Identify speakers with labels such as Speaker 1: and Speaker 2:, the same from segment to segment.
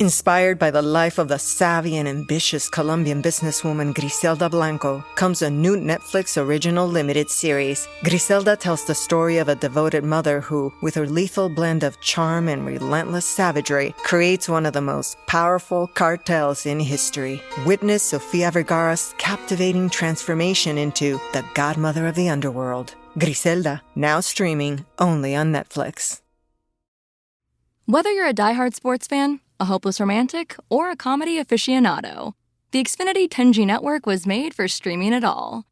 Speaker 1: Inspired by the life of the savvy and ambitious Colombian businesswoman Griselda Blanco comes a new Netflix original limited series. Griselda tells the story of a devoted mother who, with her lethal blend of charm and relentless savagery, creates one of the most powerful cartels in history. Witness Sofia Vergara's captivating transformation into the godmother of the underworld. Griselda, now streaming only on Netflix.
Speaker 2: Whether you're a diehard sports fan, a hopeless romantic, or a comedy aficionado, the Xfinity 10G network was made for streaming it all.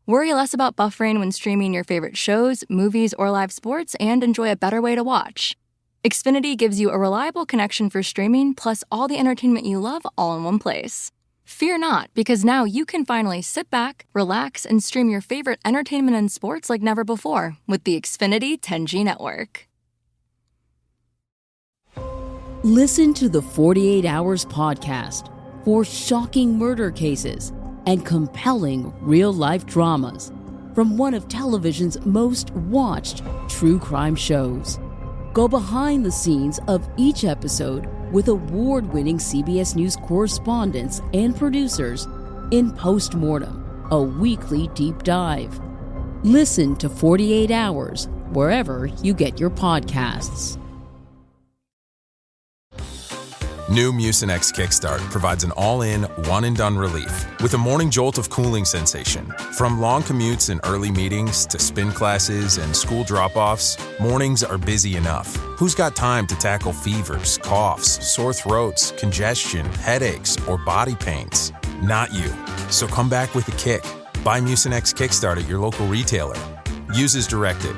Speaker 2: Worry less about buffering when streaming your favorite shows, movies, or live sports, and enjoy a better way to watch. Xfinity gives you a reliable connection for streaming, plus all the entertainment you love all in one place. Fear not, because now you can finally sit back, relax, and stream your favorite entertainment and sports like never before with the Xfinity 10G network.
Speaker 3: Listen to the 48 Hours podcast for shocking murder cases and compelling real-life dramas from one of television's most watched true crime shows. Go behind the scenes of each episode with award-winning CBS News correspondents and producers in Postmortem, a weekly deep dive. Listen to 48 Hours wherever you get your podcasts.
Speaker 4: New Mucinex Kickstart provides an all-in, one-and-done relief with a morning jolt of cooling sensation. From long commutes and early meetings to spin classes and school drop-offs, mornings are busy enough. Who's got time to tackle fevers, coughs, sore throats, congestion, headaches, or body pains? Not you. So come back with a kick. Buy Mucinex Kickstart at your local retailer. Use as directed.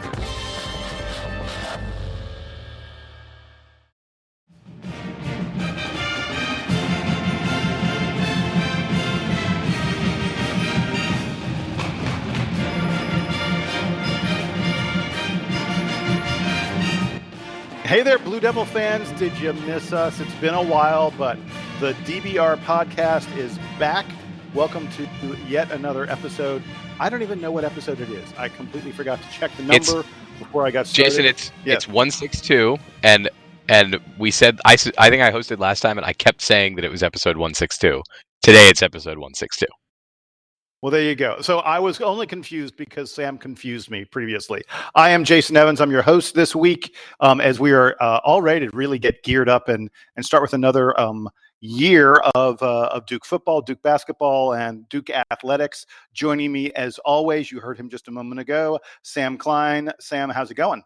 Speaker 5: Hey there, Blue Devil fans. Did you miss us? It's been a while, but the DBR podcast is back. Welcome to yet another episode. I don't even know what episode it is. I completely forgot to check the number before I got started.
Speaker 6: Jason, it's 162, and we said I think I hosted last time, and I kept saying that it was episode 162. Today it's episode 162.
Speaker 5: Well, there you go. So I was only confused because Sam confused me previously. I am Jason Evans. I'm your host this week as we are all ready to really get geared up and start with another year of Duke football, Duke basketball, and Duke athletics. Joining me, as always, you heard him just a moment ago, Sam Klein. Sam, how's it going?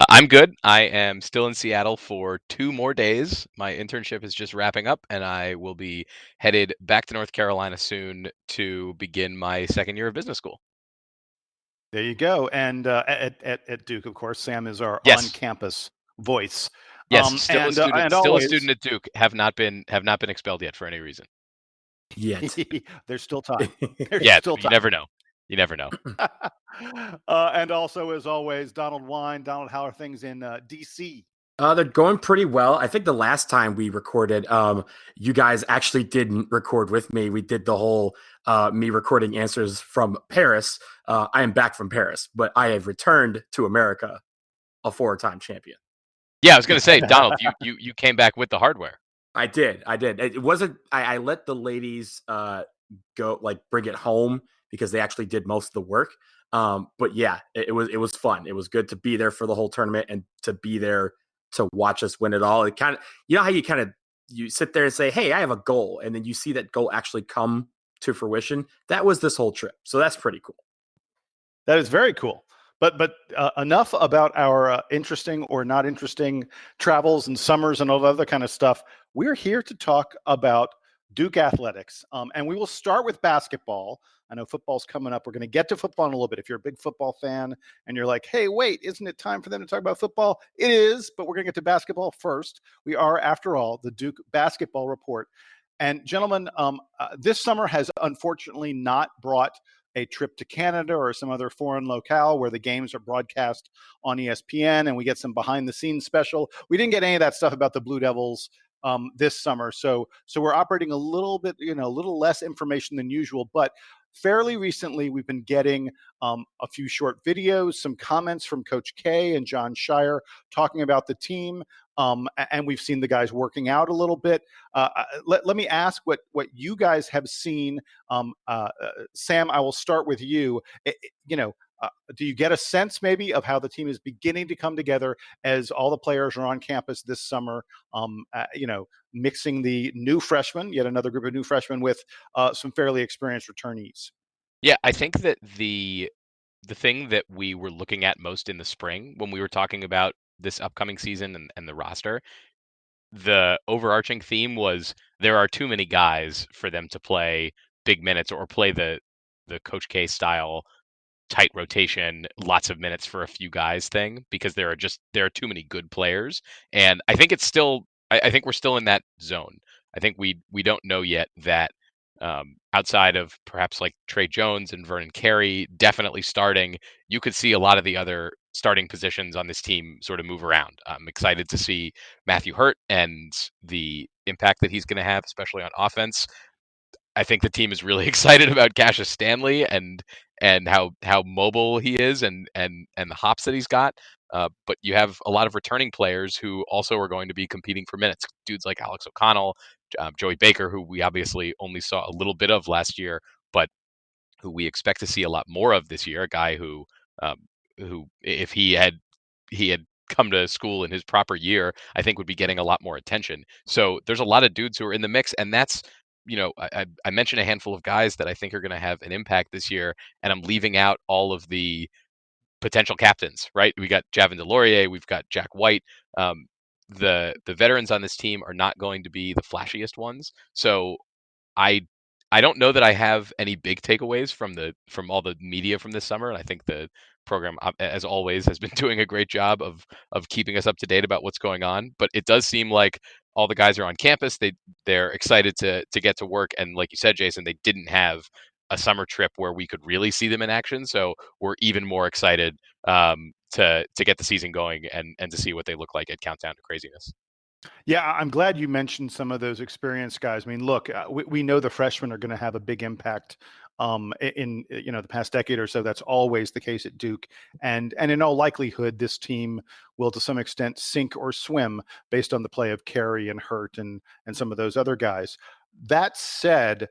Speaker 6: I'm good. I am still in Seattle for 2 more days. My internship is just wrapping up, and I will be headed back to North Carolina soon to begin my second year of business school.
Speaker 5: There you go. And at Duke, of course, Sam is our
Speaker 6: Yes.
Speaker 5: on-campus voice.
Speaker 6: Yes, still
Speaker 5: always,
Speaker 6: a student at Duke. Have not been expelled yet for any reason.
Speaker 7: Yet.
Speaker 5: There's still time.
Speaker 6: Yeah, you never know. You never know.
Speaker 5: And also, as always, Donald Wine. Donald, how are things in D.C.?
Speaker 7: They're going pretty well. I think the last time we recorded, you guys actually didn't record with me. We did the whole me recording answers from Paris. I am back from Paris, but I have returned to America, a 4-time champion.
Speaker 6: Yeah, I was going to say, Donald, you came back with the hardware.
Speaker 7: I did. It wasn't. I let the ladies go, like, bring it home because they actually did most of the work. But yeah, it was fun. It was good to be there for the whole tournament and to be there to watch us win it all. It kind of, you know how you sit there and say, hey, I have a goal. And then you see that goal actually come to fruition. That was this whole trip. So that's pretty cool.
Speaker 5: That is very cool. But enough about our interesting or not interesting travels and summers and all the other kind of stuff. We're here to talk about Duke athletics. And we will start with basketball. I know football's coming up. We're going to get to football in a little bit. If you're a big football fan and you're like, hey, wait, isn't it time for them to talk about football? It is, but we're going to get to basketball first. We are, after all, the Duke basketball report. And gentlemen, this summer has unfortunately not brought a trip to Canada or some other foreign locale where the games are broadcast on ESPN and we get some behind the scenes special. We didn't get any of that stuff about the Blue Devils this summer. So we're operating a little bit, a little less information than usual, but fairly recently, we've been getting a few short videos, some comments from Coach K and John Shire talking about the team. And we've seen the guys working out a little bit. Let me ask what you guys have seen. Sam, I will start with you. Do you get a sense maybe of how the team is beginning to come together as all the players are on campus this summer? Mixing the new freshmen, yet another group of new freshmen, with some fairly experienced returnees.
Speaker 6: Yeah, I think that the thing that we were looking at most in the spring when we were talking about this upcoming season and the roster, the overarching theme was there are too many guys for them to play big minutes or play the Coach K style tight rotation, lots of minutes for a few guys thing, because there are too many good players. And I think it's still I think we're still in that zone. I think we don't know yet that outside of perhaps like Trey Jones and Vernon Carey definitely starting, you could see a lot of the other starting positions on this team sort of move around. I'm excited to see Matthew Hurt and the impact that he's going to have, especially on offense. I think the team is really excited about Cassius Stanley and how mobile he is and the hops that he's got. But you have a lot of returning players who also are going to be competing for minutes. Dudes like Alex O'Connell, Joey Baker, who we obviously only saw a little bit of last year, but who we expect to see a lot more of this year. A guy um, who if he had come to school in his proper year, I think would be getting a lot more attention. So there's a lot of dudes who are in the mix, and that's I mentioned a handful of guys that I think are going to have an impact this year, and I'm leaving out all of the potential captains. Right? We got Javin DeLaurier, we've got Jack White. The veterans on this team are not going to be the flashiest ones, so I I don't know that I have any big takeaways from all the media from this summer, and I think the program, as always, has been doing a great job of keeping us up to date about what's going on. But it does seem like all the guys are on campus. They're excited to get to work, and like you said, Jason, they didn't have a summer trip where we could really see them in action. So we're even more excited to get the season going and to see what they look like at Countdown to Craziness.
Speaker 5: Yeah, I'm glad you mentioned some of those experienced guys. I mean, look, we know the freshmen are going to have a big impact in the past decade or so. That's always the case at Duke, and in all likelihood, this team will to some extent sink or swim based on the play of Carey and Hurt and some of those other guys. That said,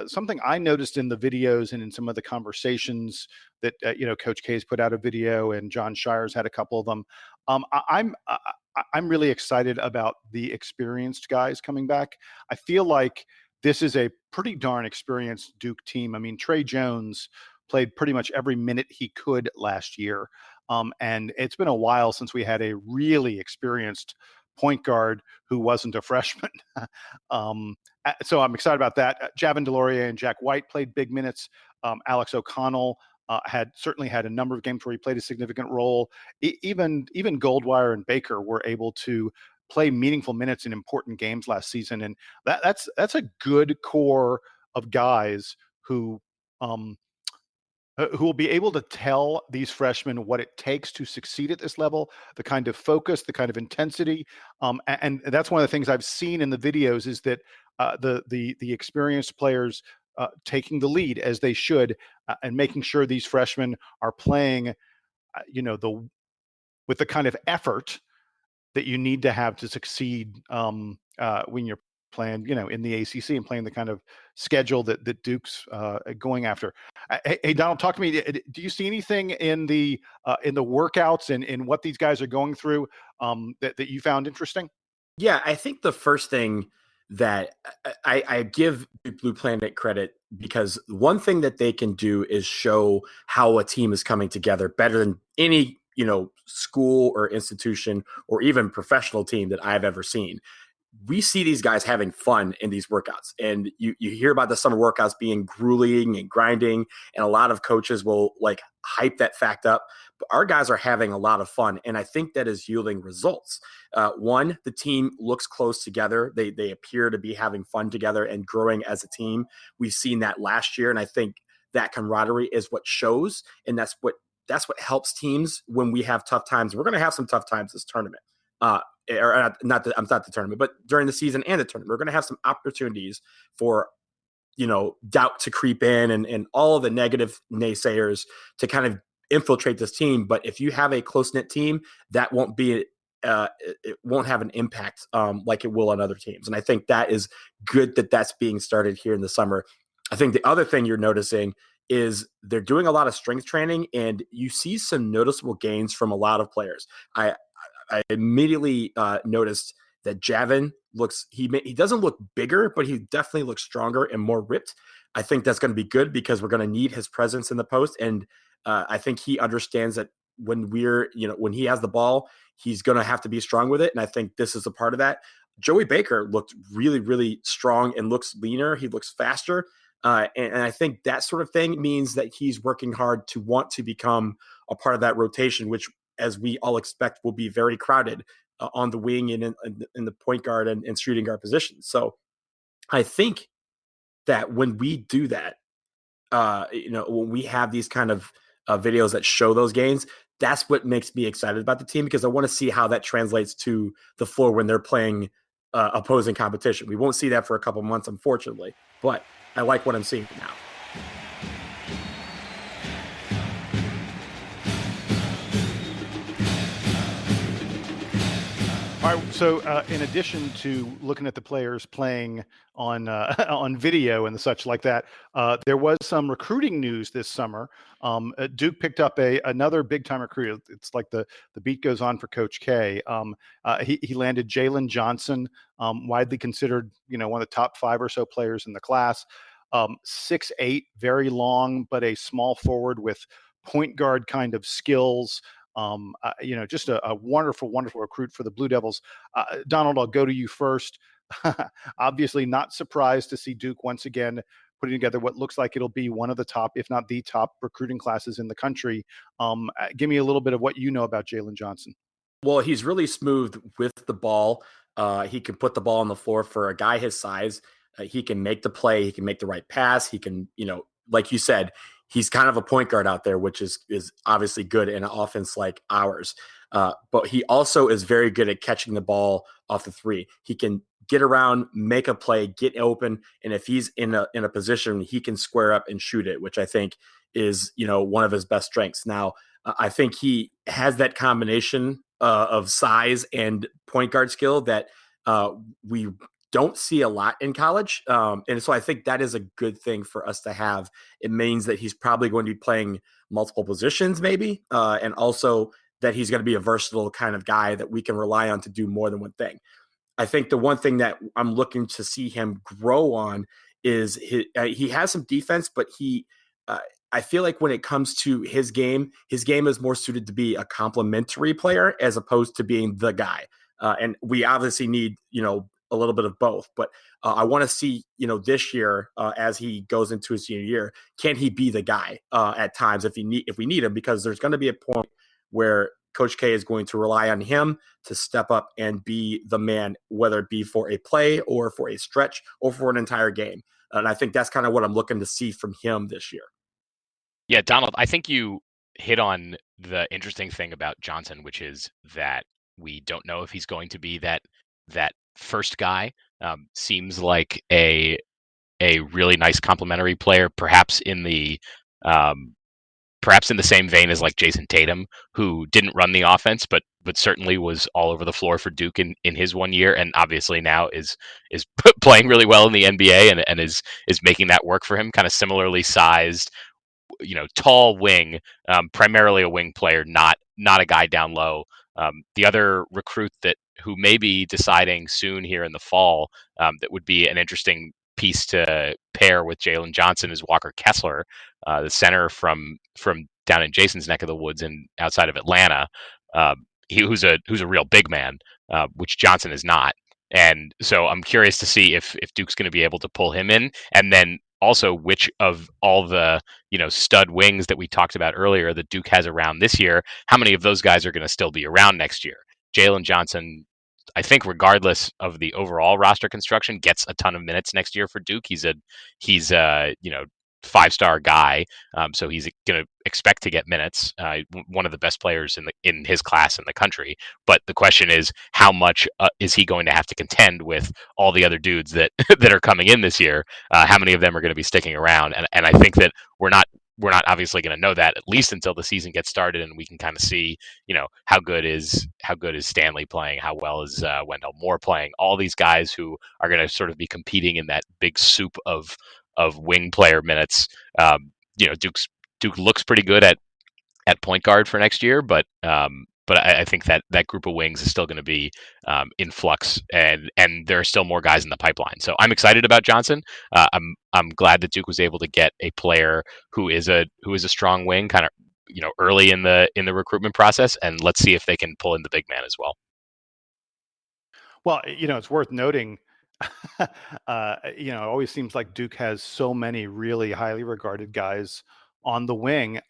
Speaker 5: something I noticed in the videos and in some of the conversations that Coach K's put out a video and John Shire's had a couple of them. I'm really excited about the experienced guys coming back. I feel like this is a pretty darn experienced Duke team. I mean, Trey Jones played pretty much every minute he could last year. And it's been a while since we had a really experienced point guard who wasn't a freshman. So I'm excited about that. Javin DeLaurier and Jack White played big minutes. Alex O'Connell had certainly had a number of games where he played a significant role. Even Goldwire and Baker were able to play meaningful minutes in important games last season, and that's a good core of guys who will be able to tell these freshmen what it takes to succeed at this level, the kind of focus, the kind of intensity. And that's one of the things I've seen in the videos is that the experienced players taking the lead as they should, and making sure these freshmen are playing, with the kind of effort that you need to have to succeed when you're playing, in the ACC and playing the kind of schedule that Duke's going after. Hey, Donald, talk to me. Do you see anything in the workouts and in what these guys are going through that you found interesting?
Speaker 7: Yeah, I think the first thing that I give Blue Planet credit, because one thing that they can do is show how a team is coming together better than any school or institution or even professional team that I've ever seen. We see these guys having fun in these workouts, and you hear about the summer workouts being grueling and grinding, and a lot of coaches will like hype that fact up, but our guys are having a lot of fun, and I think that is yielding results. One, the team looks close together. They appear to be having fun together and growing as a team. We've seen that last year, and I think that camaraderie is what shows, and that's what helps teams when we have tough times. We're going to have some tough times this tournament. Or not the tournament, but during the season and the tournament, we're going to have some opportunities for doubt to creep in and all of the negative naysayers to kind of infiltrate this team. But if you have a close knit team, that won't be it won't have an impact like it will on other teams. And I think that is good that that's being started here in the summer. I think the other thing you're noticing is they're doing a lot of strength training, and you see some noticeable gains from a lot of players. I immediately noticed that Javin he doesn't look bigger, but he definitely looks stronger and more ripped. I think that's going to be good because we're going to need his presence in the post, and I think he understands that when when he has the ball, he's going to have to be strong with it, and I think this is a part of that. Joey Baker looked really, really strong and looks leaner. He looks faster. And I think that sort of thing means that he's working hard to want to become a part of that rotation, which, as we all expect, will be very crowded on the wing and in the point guard and shooting guard positions. So I think that when we do that, when we have these kind of videos that show those gains, that's what makes me excited about the team, because I want to see how that translates to the floor when they're playing opposing competition. We won't see that for a couple months, unfortunately, but I like what I'm seeing now.
Speaker 5: All right. So, in addition to looking at the players playing on on video and such like that, there was some recruiting news this summer. Duke picked up another big time recruit. It's like the beat goes on for Coach K. He landed Jalen Johnson, widely considered one of the top 5 or so players in the class. 6'8", very long, but a small forward with point guard kind of skills. Just a wonderful, wonderful recruit for the Blue Devils. Donald, I'll go to you first. Obviously not surprised to see Duke once again putting together what looks like it'll be one of the top, if not the top, recruiting classes in the country. Give me a little bit of what you know about Jalen Johnson.
Speaker 7: Well, he's really smooth with the ball. He can put the ball on the floor for a guy his size. He can make the play. He can make the right pass. He can, like you said, he's kind of a point guard out there, which is obviously good in an offense like ours. But he also is very good at catching the ball off the three. He can get around, make a play, get open, and if he's in a position, he can square up and shoot it, which I think is one of his best strengths. Now, I think he has that combination of size and point guard skill that we don't see a lot in college. And so I think that is a good thing for us to have. It means that he's probably going to be playing multiple positions maybe, and also that he's going to be a versatile kind of guy that we can rely on to do more than one thing. I think the one thing that I'm looking to see him grow on is he has some defense, but I feel like when it comes to his game is more suited to be a complementary player as opposed to being the guy. And we obviously need, a little bit of both, but I want to see, this year as he goes into his senior year, can he be the guy at times if we need him, because there's going to be a point where Coach K is going to rely on him to step up and be the man, whether it be for a play or for a stretch or for an entire game. And I think that's kind of what I'm looking to see from him this year.
Speaker 6: Yeah, Donald, I think you hit on the interesting thing about Johnson, which is that we don't know if he's going to be that first guy. Seems like a really nice complementary player, perhaps in the same vein as like Jason Tatum, who didn't run the offense, but certainly was all over the floor for Duke in his 1 year, and obviously now is playing really well in the NBA and is making that work for him. Kind of similarly sized, tall wing, primarily a wing player, not a guy down low. The other recruit who may be deciding soon here in the fall, that would be an interesting piece to pair with Jalen Johnson is Walker Kessler, the center from down in Jason's neck of the woods and outside of Atlanta. Who's a real big man, which Johnson is not. And so I'm curious to see if Duke's going to be able to pull him in, and then also which of all the stud wings that we talked about earlier that Duke has around this year, how many of those guys are going to still be around next year. Jalen Johnson, I think, regardless of the overall roster construction, gets a ton of minutes next year for Duke. He's a 5-star guy, so he's going to expect to get minutes. One of the best players in his class in the country. But the question is, how much is he going to have to contend with all the other dudes that that are coming in this year? How many of them are going to be sticking around? And I think that we're not obviously going to know that, at least until the season gets started and we can kind of see, how good is Stanley playing, how well is Wendell Moore playing, all these guys who are going to sort of be competing in that big soup of wing player minutes. Duke looks pretty good at point guard for next year, but I think that group of wings is still going to be in flux, and there are still more guys in the pipeline. So I'm excited about Johnson. I'm glad that Duke was able to get a player who is a strong wing, kind of early in the recruitment process, and let's see if they can pull in the big man as well.
Speaker 5: Well, it's worth noting. It always seems like Duke has so many really highly regarded guys on the wing.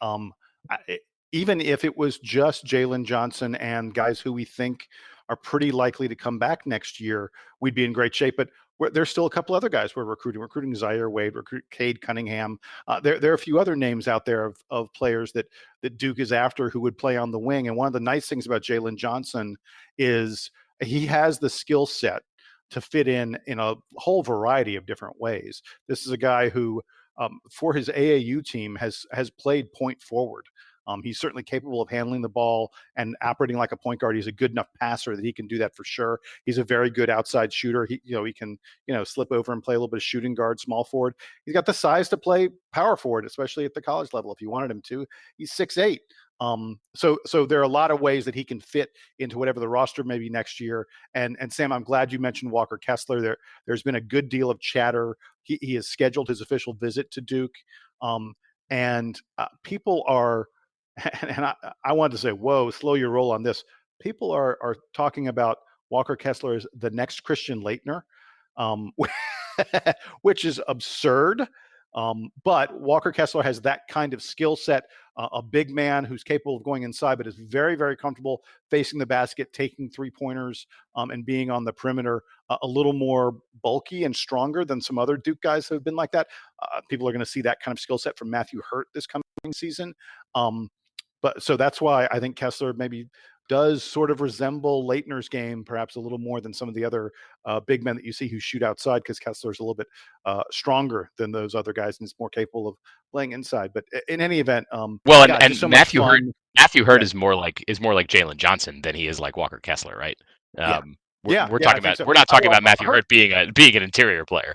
Speaker 5: Even if it was just Jalen Johnson and guys who we think are pretty likely to come back next year, we'd be in great shape. But there's still a couple other guys we're recruiting Zaire Wade, Cade Cunningham. There are a few other names out there of players that Duke is after who would play on the wing. And one of the nice things about Jalen Johnson is he has the skill set to fit in a whole variety of different ways. This is a guy who, for his AAU team, has played point forward. He's certainly capable of handling the ball and operating like a point guard. He's a good enough passer that he can do that for sure. He's a very good outside shooter. He can slip over and play a little bit of shooting guard, small forward. He's got the size to play power forward, especially at the college level if you wanted him to. He's 6'8". So there are a lot of ways that he can fit into whatever the roster may be next year. And Sam, I'm glad you mentioned Walker Kessler. There's been a good deal of chatter. He has scheduled his official visit to Duke, and people are. And I wanted to say, whoa, slow your roll on this. People are talking about Walker Kessler as the next Christian Laettner, which is absurd. But Walker Kessler has that kind of skill set, a big man who's capable of going inside, but is very, very comfortable facing the basket, taking three-pointers, and being on the perimeter, a little more bulky and stronger than some other Duke guys who have been like that. People are going to see that kind of skill set from Matthew Hurt this coming season. But so that's why I think Kessler maybe does sort of resemble Laettner's game, perhaps a little more than some of the other big men that you see who shoot outside, because Kessler's a little bit stronger than those other guys and is more capable of playing inside. But in any event,
Speaker 6: so Matthew Hurt is more like Jalen Johnson than he is like Walker Kessler, right? We're not talking about Matthew Hurt being an interior player.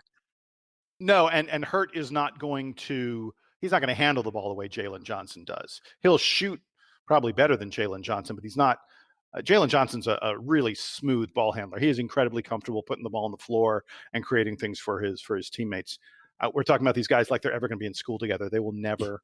Speaker 5: No, and Hurt is not going to. He's not going to handle the ball the way Jalen Johnson does. He'll shoot probably better than Jalen Johnson, but he's not. Jalen Johnson's a really smooth ball handler. He is incredibly comfortable putting the ball on the floor and creating things for his teammates. We're talking about these guys like they're ever going to be in school together. They will never.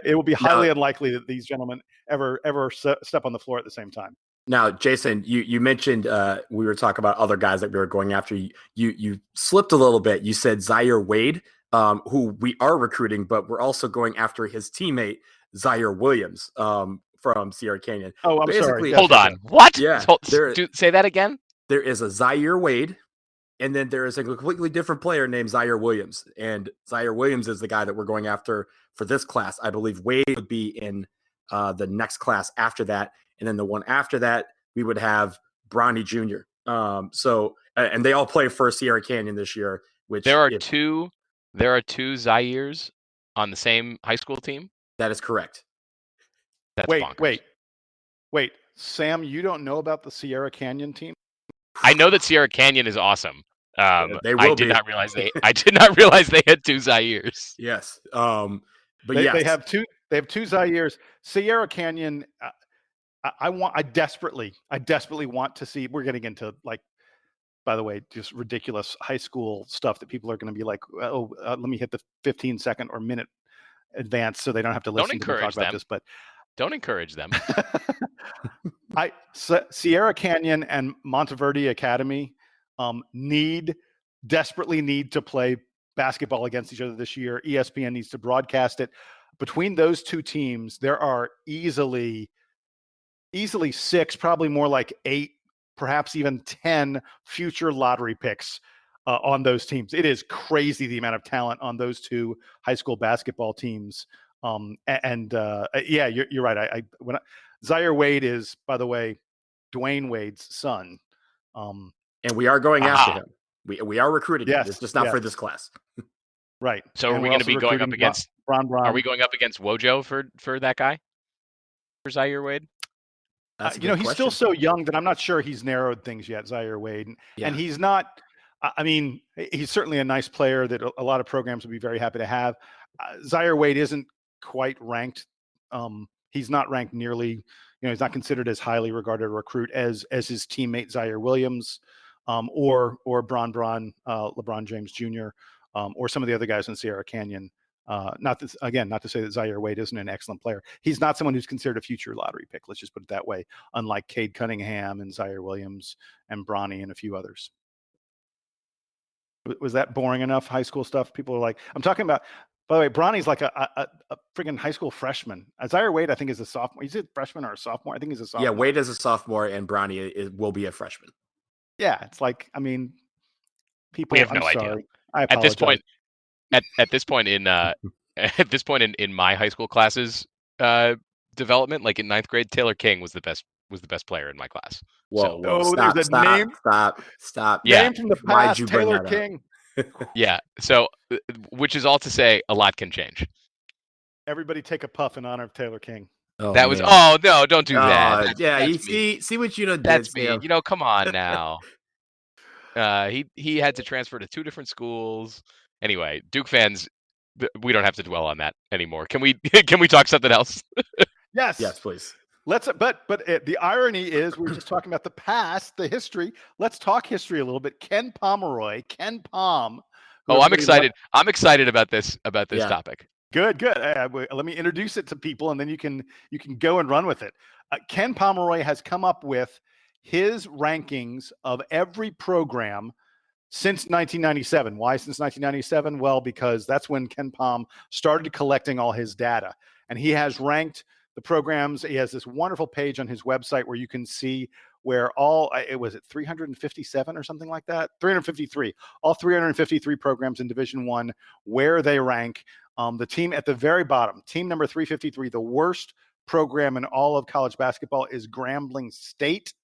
Speaker 5: It will be highly unlikely that these gentlemen ever step on the floor at the same time.
Speaker 7: Now, Jason, you mentioned we were talking about other guys that we were going after. You slipped a little bit. You said Zaire Wade. Who we are recruiting, but we're also going after his teammate, Zaire Williams, from Sierra Canyon.
Speaker 5: Oh, I'm sorry.
Speaker 6: Hold on. What?
Speaker 7: Yeah.
Speaker 6: Say that again?
Speaker 7: There is a Zaire Wade, and then there is a completely different player named Zaire Williams. And Zaire Williams is the guy that we're going after for this class. I believe Wade would be in the next class after that. And then the one after that, we would have Bronny Jr. And they all play for Sierra Canyon this year. Which
Speaker 6: There are two Zaires on the same high school team?
Speaker 7: That is correct.
Speaker 6: That's bonkers.
Speaker 5: Wait. Sam, you don't know about the Sierra Canyon team?
Speaker 6: I know that Sierra Canyon is awesome.
Speaker 7: They will
Speaker 6: I did not realize they had two Zaires.
Speaker 7: Yes.
Speaker 5: They have two Zaires. Sierra Canyon. I desperately want to see. We're getting into, like, by the way, just ridiculous high school stuff that people are going to be like, let me hit the 15-second or minute advance so they don't have to listen to me talk about this. But
Speaker 6: don't encourage them.
Speaker 5: Sierra Canyon and Monteverde Academy desperately need to play basketball against each other this year. ESPN needs to broadcast it. Between those two teams, there are easily 6, probably more like 8, perhaps even 10 future lottery picks on those teams. It is crazy the amount of talent on those two high school basketball teams. Yeah, you're right. Zaire Wade is, by the way, Dwayne Wade's son.
Speaker 7: And we are going after him. We are recruiting him. It's just not for this class.
Speaker 5: Right.
Speaker 6: So are we going to be going up against
Speaker 5: Bron?
Speaker 6: Are we going up against Wojo for that guy? For Zaire Wade?
Speaker 5: He's still so young that I'm not sure he's narrowed things yet, Zaire Wade. And he's not, I mean, he's certainly a nice player that a lot of programs would be very happy to have. Zaire Wade isn't quite ranked. He's not ranked nearly, he's not considered as highly regarded a recruit as his teammate Zaire Williams, or LeBron James Jr., or some of the other guys in Sierra Canyon. Not to say that Zaire Wade isn't an excellent player. He's not someone who's considered a future lottery pick. Let's just put it that way. Unlike Cade Cunningham and Zaire Williams and Bronny and a few others. Was that boring enough high school stuff? People are like, I'm talking about, by the way, Bronny's like a friggin' high school freshman. Zaire Wade, I think, is a sophomore. He's a freshman or a sophomore. I think he's a sophomore.
Speaker 7: Yeah, Wade is a sophomore and Bronny will be a freshman.
Speaker 5: Yeah, it's like, I mean, people,
Speaker 6: we have no idea.
Speaker 5: I apologize.
Speaker 6: At this point in my high school classes development, like in 9th grade, Taylor King was the best player in my class.
Speaker 7: Whoa, stop.
Speaker 5: Yeah. Name from the past, Taylor King.
Speaker 6: Yeah. So, which is all to say, a lot can change.
Speaker 5: Everybody take a puff in honor of Taylor King.
Speaker 6: Oh, no, don't do that.
Speaker 7: That's see what you know.
Speaker 6: That's me. Come on now. He had to transfer to 2 different schools. Anyway, Duke fans, we don't have to dwell on that anymore. Can we talk something else?
Speaker 5: Yes,
Speaker 7: please.
Speaker 5: Let's. But the irony is, we're just talking about the past, the history. Let's talk history a little bit. Ken Palm.
Speaker 6: Oh, I'm excited. I'm excited about this topic.
Speaker 5: Good. Let me introduce it to people, and then you can go and run with it. Ken Pomeroy has come up with his rankings of every program since 1997. Why since 1997? Well, because that's when Ken Palm started collecting all his data. And he has ranked the programs. He has this wonderful page on his website where you can see where it was 357 or something like that? 353. All 353 programs in Division I, where they rank. The team at the very bottom, team number 353, the worst program in all of college basketball is Grambling State.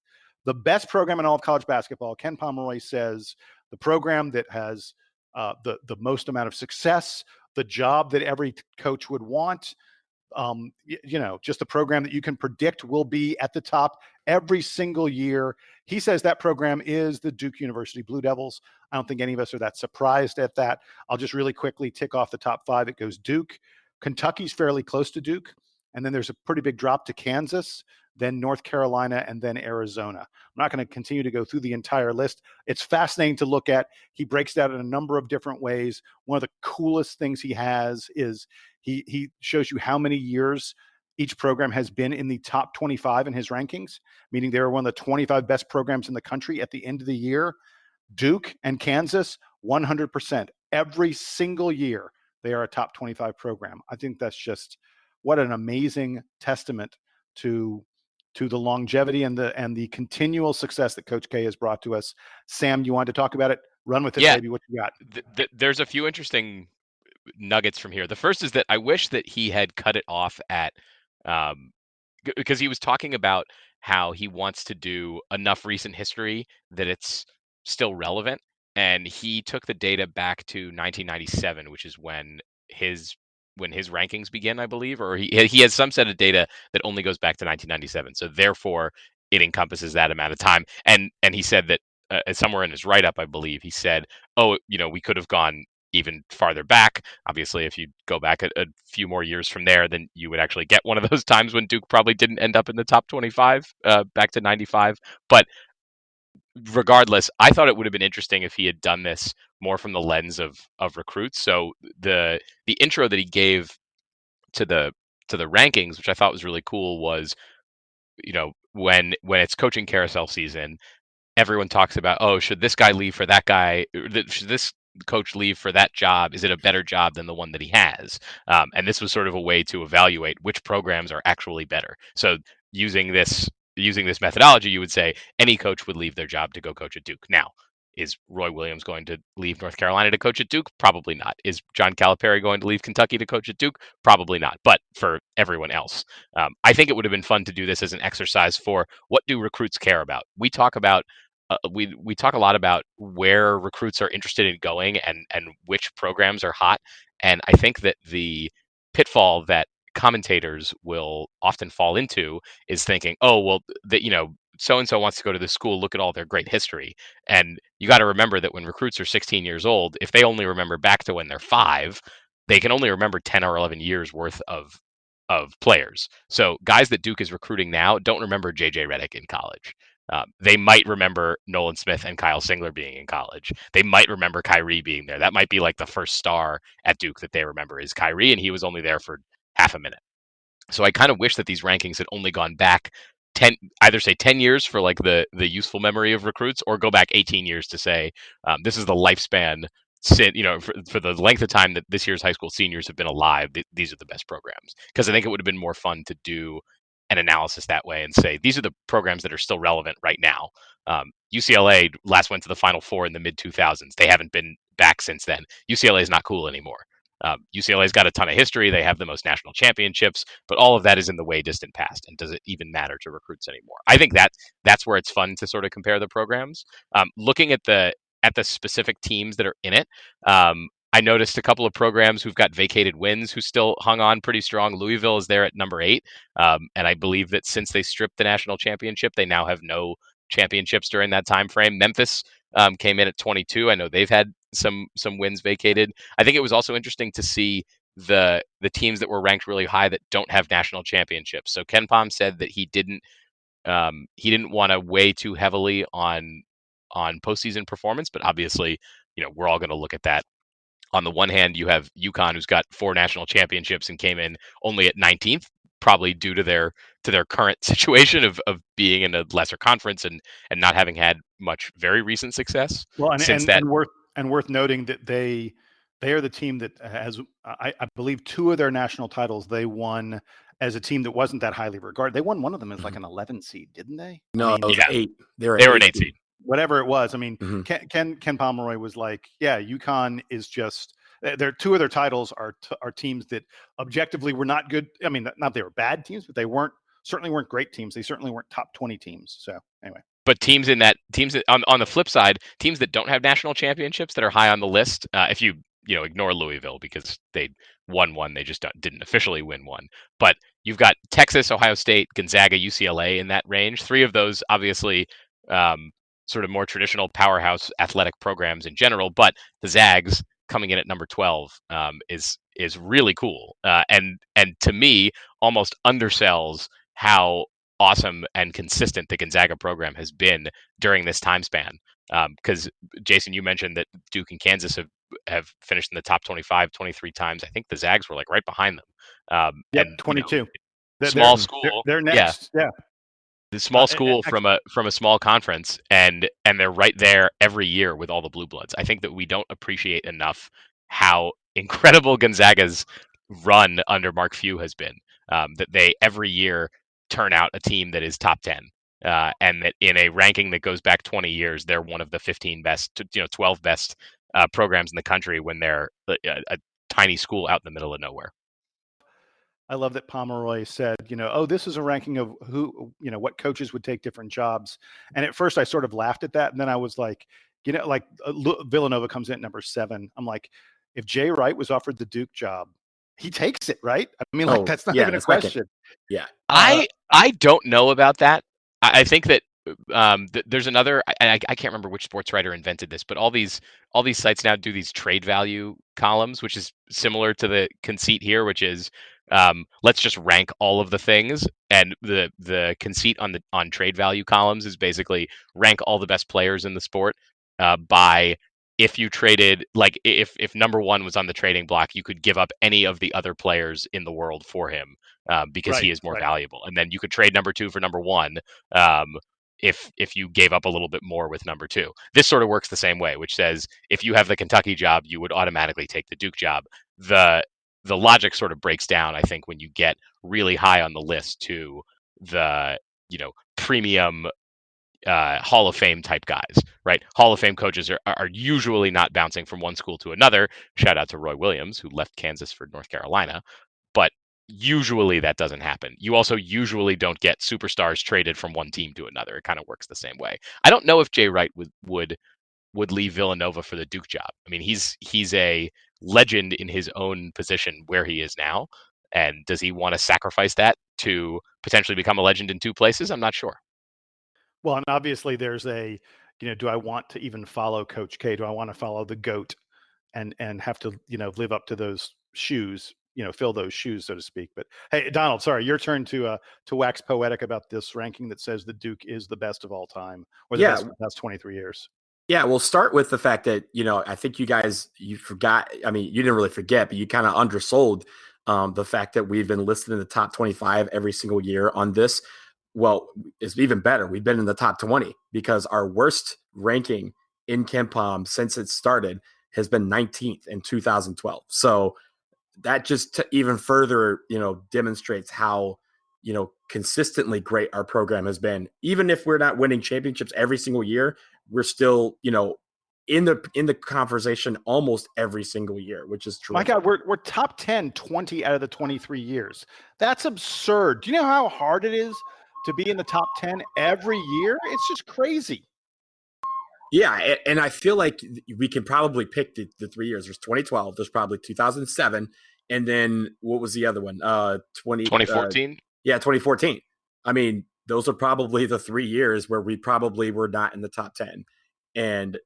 Speaker 5: The best program in all of college basketball, Ken Pomeroy says, the program that has the most amount of success, the job that every coach would want, just a program that you can predict will be at the top every single year. He says that program is the Duke University Blue Devils. I don't think any of us are that surprised at that. I'll just really quickly tick off the top 5. It goes Duke. Kentucky's fairly close to Duke. And then there's a pretty big drop to Kansas, then North Carolina, and then Arizona. I'm not going to continue to go through the entire list. It's fascinating to look at. He breaks down in a number of different ways. One of the coolest things he has is he shows you how many years each program has been in the top 25 in his rankings, meaning they were one of the 25 best programs in the country at the end of the year. Duke and Kansas, 100%. Every single year, they are a top 25 program. I think that's just what an amazing testament to the longevity and the continual success that Coach K has brought to us. Sam, you wanted to talk about it? Run with it, baby. What you got?
Speaker 6: There's a few interesting nuggets from here. The first is that I wish that he had cut it off at because he was talking about how he wants to do enough recent history that it's still relevant. And he took the data back to 1997, which is when his rankings begin, I believe, or he has some set of data that only goes back to 1997. So therefore, it encompasses that amount of time. And he said that somewhere in his write-up, I believe, he said, we could have gone even farther back. Obviously, if you go back a few more years from there, then you would actually get one of those times when Duke probably didn't end up in the top 25, back to 95. But regardless, I thought it would have been interesting if he had done this more from the lens of recruits. So the intro that he gave to the rankings, which I thought was really cool, was, when it's coaching carousel season, everyone talks about, should this guy leave for that guy? Should this coach leave for that job? Is it a better job than the one that he has? And this was sort of a way to evaluate which programs are actually better. So using this methodology, you would say any coach would leave their job to go coach at Duke. Now, Is Roy Williams going to leave North Carolina to coach at Duke? Probably not. Is John Calipari going to leave Kentucky to coach at Duke? Probably not. But for everyone else, I think it would have been fun to do this as an exercise for what do recruits care about. We talk about we talk a lot about where recruits are interested in going and which programs are hot. And I think that the pitfall that commentators will often fall into is thinking, oh, well, that so and so wants to go to this school. Look at all their great history. And you got to remember that when recruits are 16 years old, if they only remember back to when they're 5, they can only remember 10 or 11 years worth of players. So guys that Duke is recruiting now don't remember JJ Redick in college. They might remember Nolan Smith and Kyle Singler being in college. They might remember Kyrie being there. That might be like the first star at Duke that they remember is Kyrie, and he was only there for half a minute. So I kind of wish that these rankings had only gone back 10, either say 10 years for like the useful memory of recruits, or go back 18 years to say this is the lifespan. For the length of time that this year's high school seniors have been alive, these are the best programs. Because I think it would have been more fun to do an analysis that way and say these are the programs that are still relevant right now. UCLA last went to the Final Four in the mid 2000s. They haven't been back since then. UCLA is not cool anymore. UCLA's got a ton of history. They have the most national championships, but all of that is in the way distant past. And does it even matter to recruits anymore? I think that's where it's fun to sort of compare the programs. Looking at the specific teams that are in it, I noticed a couple of programs who've got vacated wins who still hung on pretty strong. Louisville is there at number 8, and I believe that since they stripped the national championship, they now have no championships during that time frame. Memphis came in at 22. I know they've had some wins vacated. I think it was also interesting to see the teams that were ranked really high that don't have national championships. So Ken Pom said that he didn't want to weigh too heavily on postseason performance, but obviously, we're all going to look at that. On the one hand, you have UConn, who's got 4 national championships and came in only at 19th, probably due to their current situation of being in a lesser conference and not having had much very recent success.
Speaker 5: Well, and worth noting that they are the team that has, I believe, 2 of their national titles they won as a team that wasn't that highly regarded. They won one of them as like an 11 seed, didn't they?
Speaker 7: No, it was 8. They were
Speaker 6: an 8 seed.
Speaker 5: Whatever it was. I mean, Ken Pomeroy was like, yeah, UConn is just, their 2 of their titles are teams that objectively were not good. I mean, not they were bad teams, but they certainly weren't great teams. They certainly weren't top 20 teams. So anyway.
Speaker 6: But teams that on the flip side, teams that don't have national championships that are high on the list, if you ignore Louisville because they won one, they just didn't officially win one. But you've got Texas, Ohio State, Gonzaga, UCLA in that range. 3 of those obviously sort of more traditional powerhouse athletic programs in general, but the Zags coming in at number 12 is really cool, and to me almost undersells how awesome and consistent the Gonzaga program has been during this time span. Because Jason, you mentioned that Duke and Kansas have finished in the top 25 23 times. I think the Zags were like right behind them.
Speaker 5: And 22.
Speaker 6: Small school.
Speaker 5: They're next. Yeah.
Speaker 6: The small school from a small conference, and they're right there every year with all the blue bloods. I think that we don't appreciate enough how incredible Gonzaga's run under Mark Few has been. That they every year turn out a team that is top 10, and that in a ranking that goes back 20 years, they're one of the 15 best, 12 best programs in the country when they're a tiny school out in the middle of nowhere.
Speaker 5: I love that Pomeroy said, oh, this is a ranking of who, what coaches would take different jobs. And at first I sort of laughed at that. And then I was like, Villanova comes in at number 7. I'm like, if Jay Wright was offered the Duke job, he takes it, right? I mean, that's not even a question.
Speaker 7: Yeah.
Speaker 6: I don't know about that. I think that there's another, I can't remember which sports writer invented this, but all these sites now do these trade value columns, which is similar to the conceit here, which is let's just rank all of the things. And the conceit on trade value columns is basically rank all the best players in the sport by, if you traded, like if number 1 was on the trading block, you could give up any of the other players in the world for him because he is more valuable. And then you could trade number 2 for number 1 if you gave up a little bit more with number 2. This sort of works the same way, which says if you have the Kentucky job, you would automatically take the Duke job. The logic sort of breaks down, I think, when you get really high on the list to the premium Hall of Fame type guys, right? Hall of Fame coaches are usually not bouncing from one school to another. Shout out to Roy Williams, who left Kansas for North Carolina. But usually that doesn't happen. You also usually don't get superstars traded from one team to another. It kind of works the same way. I don't know if Jay Wright would leave Villanova for the Duke job. I mean, he's a legend in his own position where he is now. And does he want to sacrifice that to potentially become a legend in two places? I'm not sure.
Speaker 5: Well, and obviously there's do I want to even follow Coach K? Do I want to follow the GOAT and have to, live up to those shoes, fill those shoes, so to speak. But hey, Donald, sorry, your turn to wax poetic about this ranking that says that Duke is the best of all time, or the best of the past 23 years.
Speaker 7: Yeah, we'll start with the fact that, I think you forgot. I mean, you didn't really forget, but you kind of undersold the fact that we've been listed in the top 25 every single year on this. Well, it's even better. We've been in the top 20 because our worst ranking in KenPom since it started has been 19th in 2012. So that just even further, demonstrates how, consistently great our program has been. Even if we're not winning championships every single year, we're still, in the conversation almost every single year, which is true.
Speaker 5: My God, we're top 10, 20 out of the 23 years. That's absurd. Do you know how hard it is to be in the top 10 every year? It's just crazy.
Speaker 7: Yeah, and I feel like we can probably pick the 3 years. There's 2012, there's probably 2007, and then what was the other one?
Speaker 6: 2014?
Speaker 7: 2014. I mean, those are probably the 3 years where we probably were not in the top 10. And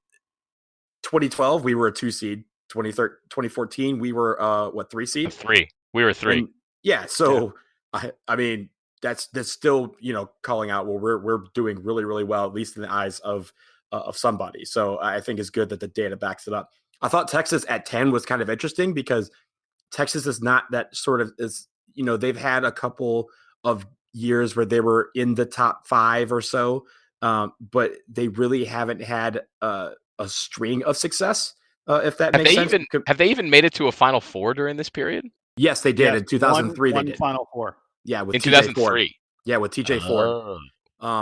Speaker 7: 2012, we were a 2 seed. 2014, we were 3 seed?
Speaker 6: 3. We were 3.
Speaker 7: And yeah, so yeah. I mean, that's still, calling out, well, we're doing really, really well, at least in the eyes of somebody. So I think it's good that the data backs it up. I thought Texas at 10 was kind of interesting because Texas is not that sort of they've had a couple of years where they were in the top 5 or so, but they really haven't had a string of success. If that makes sense.
Speaker 6: Have they even made it to a Final Four during this period?
Speaker 7: Yes, they did. In 2003,
Speaker 5: one
Speaker 7: they did.
Speaker 5: Final Four.
Speaker 7: Yeah, with
Speaker 6: in
Speaker 7: TJ
Speaker 6: 2003.
Speaker 7: Ford. Yeah, with TJ Ford.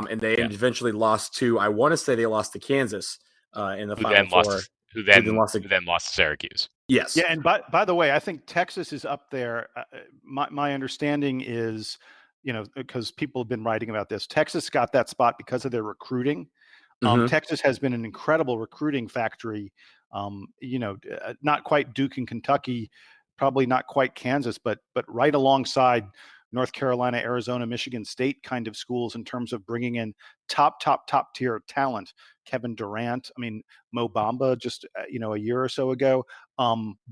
Speaker 7: And they eventually lost to, I want to say they lost to Kansas in the Final Four.
Speaker 6: Who then lost to Syracuse.
Speaker 7: Yes.
Speaker 5: Yeah, and by the way, I think Texas is up there. My understanding is, because people have been writing about this, Texas got that spot because of their recruiting. Texas has been an incredible recruiting factory. Not quite Duke and Kentucky, probably not quite Kansas, but right alongside North Carolina, Arizona, Michigan State kind of schools in terms of bringing in top tier talent. Kevin Durant, I mean, Mo Bamba just, a year or so ago.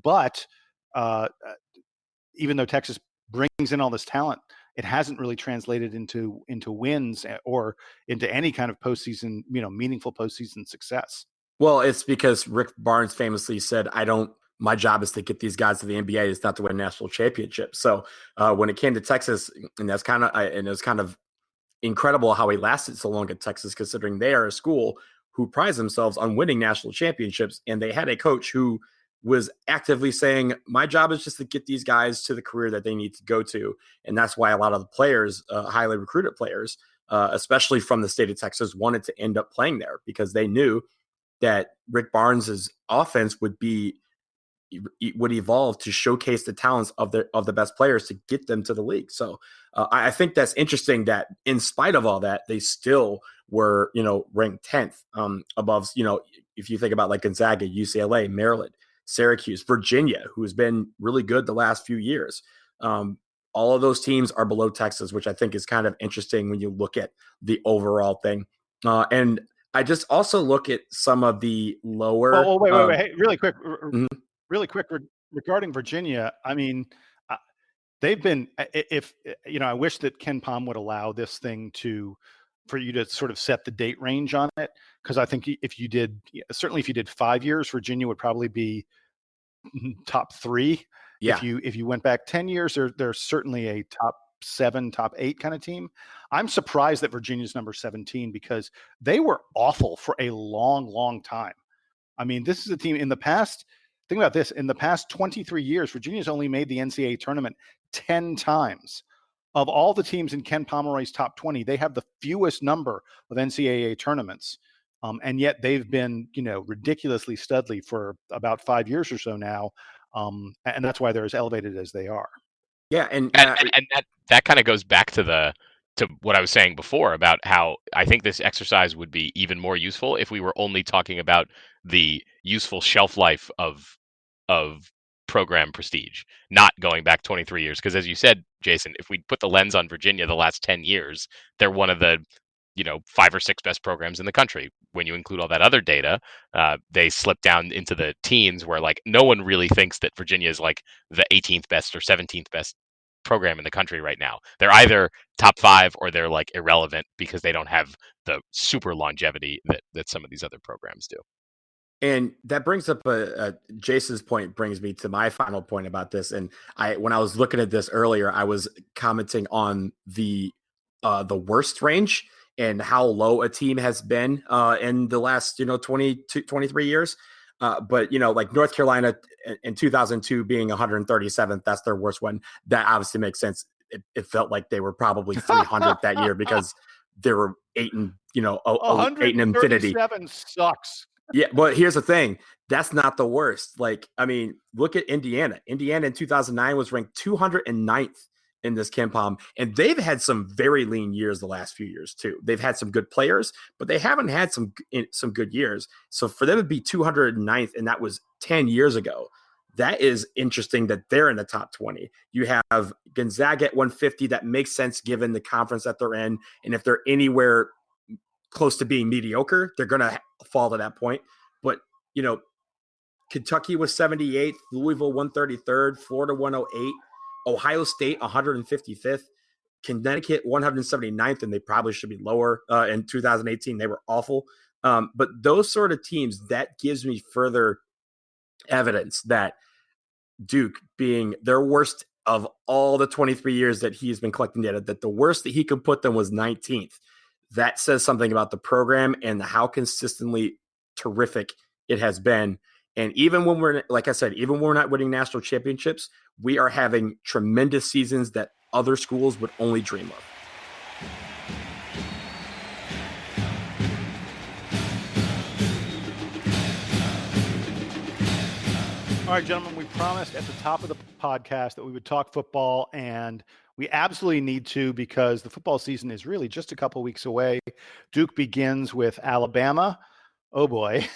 Speaker 5: But even though Texas brings in all this talent, it hasn't really translated into wins or into any kind of postseason, meaningful postseason success.
Speaker 7: Well, it's because Rick Barnes famously said, my job is to get these guys to the NBA. It's not to win national championships. So when it came to Texas, and it was kind of incredible how he lasted so long at Texas, considering they are a school who prides themselves on winning national championships. And they had a coach who was actively saying, my job is just to get these guys to the career that they need to go to. And that's why a lot of the players, highly recruited players, especially from the state of Texas, wanted to end up playing there because they knew that Rick Barnes's offense would evolve to showcase the talents of the best players to get them to the league. So I think that's interesting that in spite of all that, they still were, ranked 10th above, if you think about like Gonzaga, UCLA, Maryland, Syracuse, Virginia, who's been really good the last few years. All of those teams are below Texas, which I think is kind of interesting when you look at the overall thing. And I just also look at some of the lower.
Speaker 5: Oh, wait. Hey, really quick. Really quick regarding Virginia. I mean, they've been, I wish that KenPom would allow this thing for you to sort of set the date range on it. Cause I think if you did 5 years, Virginia would probably be top 3.
Speaker 7: Yeah.
Speaker 5: If you went back 10 years, they're certainly a top 7, top 8 kind of team. I'm surprised that Virginia's number 17 because they were awful for a long, long time. I mean, this is a team in the past. Think about this. In the past 23 years, Virginia's only made the NCAA tournament 10 times. of all the teams in Ken Pomeroy's top 20, they have the fewest number of NCAA tournaments. And yet they've been, ridiculously studly for about 5 years or so now. And that's why they're as elevated as they are.
Speaker 7: Yeah, and
Speaker 6: that kind of goes back to what I was saying before about how I think this exercise would be even more useful if we were only talking about the useful shelf life of program prestige, not going back 23 years. Because as you said, Jason, if we put the lens on Virginia the last 10 years, they're one of the 5 or 6 best programs in the country. When you include all that other data, they slip down into the teens where like no one really thinks that Virginia is like the 18th best or 17th best program in the country right now. They're either top 5 or they're like irrelevant because they don't have the super longevity that some of these other programs do.
Speaker 7: And that brings up Jason's point brings me to my final point about this. And when I was looking at this earlier, I was commenting on the worst range and how low a team has been in the last 23 years. But like North Carolina in 2002 being 137th, that's their worst one. That obviously makes sense. It felt like they were probably 300 that year because they were 8 and 8 and infinity.
Speaker 5: 137 sucks.
Speaker 7: Yeah, but here's the thing. That's not the worst. Like, I mean, look at Indiana. Indiana in 2009 was ranked 209th in this KenPom, and they've had some very lean years the last few years too. They've had some good players, but they haven't had some good years. So for them to be 209th, and that was 10 years ago, that is interesting that they're in the top 20. You have Gonzaga at 150. That makes sense given the conference that they're in, and if they're anywhere close to being mediocre, they're going to fall to that point. But, Kentucky was 78th, Louisville 133rd, Florida 108, Ohio State 155th, Connecticut 179th, and they probably should be lower. In 2018, they were awful. But those sort of teams, that gives me further evidence that Duke, being their worst of all the 23 years that he's been collecting data, that the worst that he could put them was 19th. That says something about the program and how consistently terrific it has been. And even when we're, like I said, even when we're not winning national championships, we are having tremendous seasons that other schools would only dream of.
Speaker 5: All right, gentlemen, we promised at the top of the podcast that we would talk football, and we absolutely need to because the football season is really just a couple weeks away. Duke begins with Alabama. Oh boy.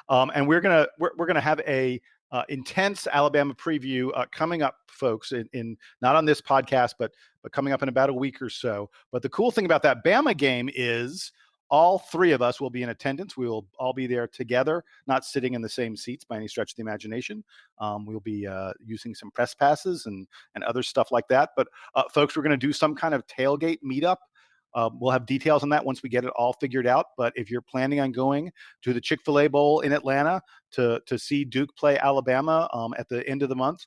Speaker 5: And we're gonna have a intense Alabama preview coming up, folks, in not on this podcast, but coming up in about a week or so. But the cool thing about that Bama game is all 3 of us will be in attendance. We will all be there together, not sitting in the same seats by any stretch of the imagination. We'll be using some press passes and other stuff like that. But folks, we're going to do some kind of tailgate meetup. We'll have details on that once we get it all figured out. But if you're planning on going to the Chick-fil-A Bowl in Atlanta to see Duke play Alabama at the end of the month,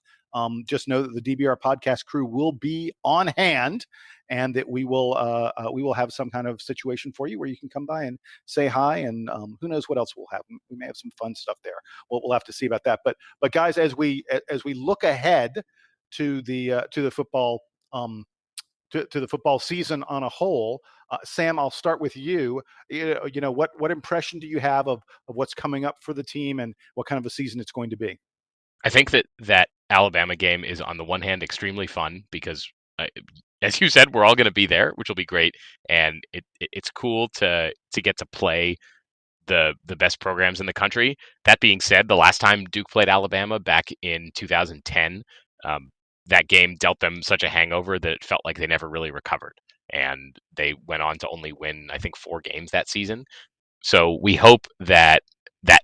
Speaker 5: just know that the DBR podcast crew will be on hand, and that we will have some kind of situation for you where you can come by and say hi, and who knows what else we'll have. We may have some fun stuff there. We'll have to see about that. But guys, as we look ahead to the football to the football season on a whole, Sam, I'll start with you. What impression do you have of what's coming up for the team and what kind of a season it's going to be?
Speaker 6: I think that Alabama game is on the one hand extremely fun because, as you said, we're all going to be there, which will be great, and it's cool to get to play the best programs in the country. That being said, the last time Duke played Alabama back in 2010, that game dealt them such a hangover that it felt like they never really recovered, and they went on to only win, I think, 4 games that season. So we hope that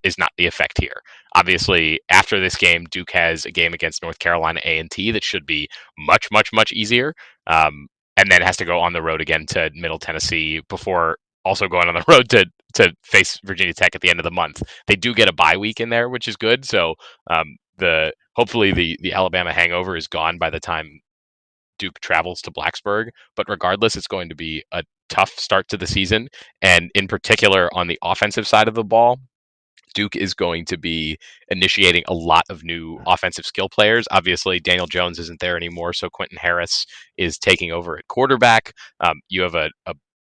Speaker 6: is not the effect here. Obviously, after this game, Duke has a game against North Carolina A&T that should be much, much, much easier, and then has to go on the road again to Middle Tennessee before also going on the road to face Virginia Tech at the end of the month. They do get a bye week in there, which is good. So hopefully the Alabama hangover is gone by the time Duke travels to Blacksburg. But regardless, it's going to be a tough start to the season, and in particular on the offensive side of the ball. Duke is going to be initiating a lot of new offensive skill players. Obviously, Daniel Jones isn't there anymore, so Quentin Harris is taking over at quarterback. You have a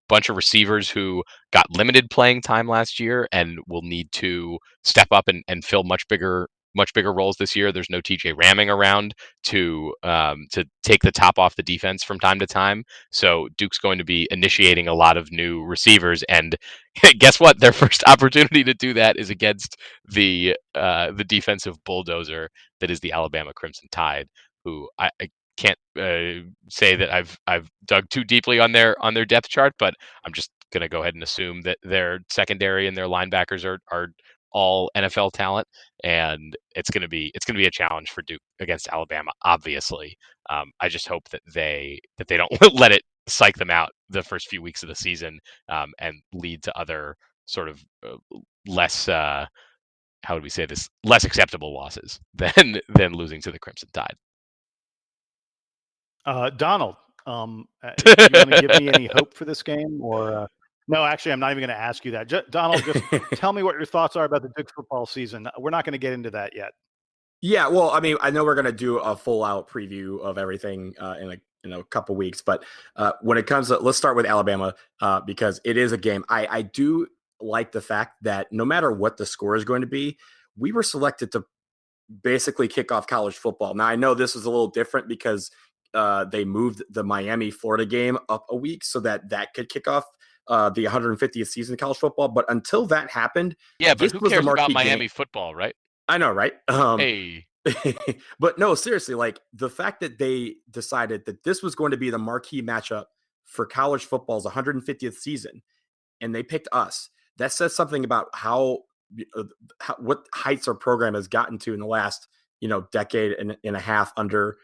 Speaker 6: bunch of receivers who got limited playing time last year and will need to step up and fill much bigger roles this year. There's no TJ Ramming around to take the top off the defense from time to time. So Duke's going to be initiating a lot of new receivers, and guess what? Their first opportunity to do that is against the defensive bulldozer that is the Alabama Crimson Tide, who I can't say that I've dug too deeply on their depth chart, but I'm just gonna go ahead and assume that their secondary and their linebackers are all NFL talent, and it's gonna be a challenge for Duke against Alabama. Obviously, I just hope that they don't let it psych them out the first few weeks of the season, and lead to other sort of less how would we say this, less acceptable losses than losing to the Crimson Tide.
Speaker 5: Donald, do you want to give me any hope for this game, or no? Actually, I'm not even going to ask you that. Donald, just tell me what your thoughts are about the Duke football season. We're not going to get into that yet.
Speaker 7: Yeah, well, I mean, I know we're going to do a full out preview of everything in a couple weeks, but when it comes to, let's start with Alabama because it is a game. I do like the fact that no matter what the score is going to be, we were selected to basically kick off college football. Now, I know this was a little different because they moved the Miami Florida game up a week so that could kick off the 150th season of college football. But until that happened,
Speaker 6: Yeah, but
Speaker 7: this
Speaker 6: who
Speaker 7: was the
Speaker 6: cares about
Speaker 7: marquee
Speaker 6: Miami
Speaker 7: game.
Speaker 6: football, right?
Speaker 7: I know, right?
Speaker 6: Hey,
Speaker 7: But no, seriously, like the fact that they decided that this was going to be the marquee matchup for college football's 150th season, and they picked us. That says something about what heights our program has gotten to in the last decade and a half under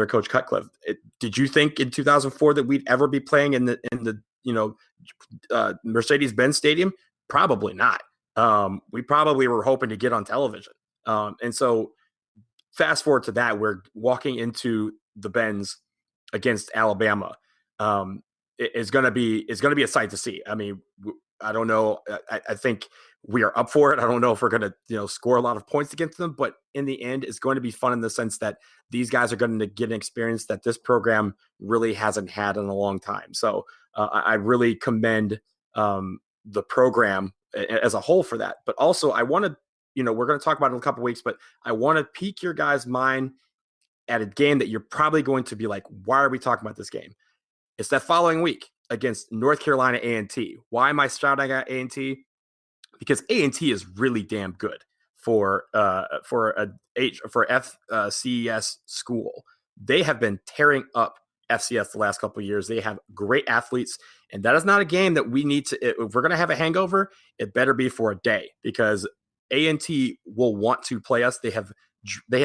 Speaker 7: Coach Cutcliffe. Did you think in 2004 that we'd ever be playing in the Mercedes-Benz Stadium? Probably not. We probably were hoping to get on television, and so fast forward to that, we're walking into the Benz against Alabama. It's going to be a sight to see. I mean, I don't know. I think we are up for it. I don't know if we're going to score a lot of points against them, but in the end, it's going to be fun in the sense that these guys are going to get an experience that this program really hasn't had in a long time. So I really commend the program as a whole for that. But also, I want to we're going to talk about it in a couple of weeks, but I want to pique your guys' mind at a game that you're probably going to be like, why are we talking about this game? It's that following week against North Carolina A&T. Why am I shouting at A&T? Because A&T is really damn good for FCS school. They have been tearing up FCS the last couple of years. They have great athletes, and that is not a game that we need to. If we're going to have a hangover, it better be for a day because A&T will want to play us. They have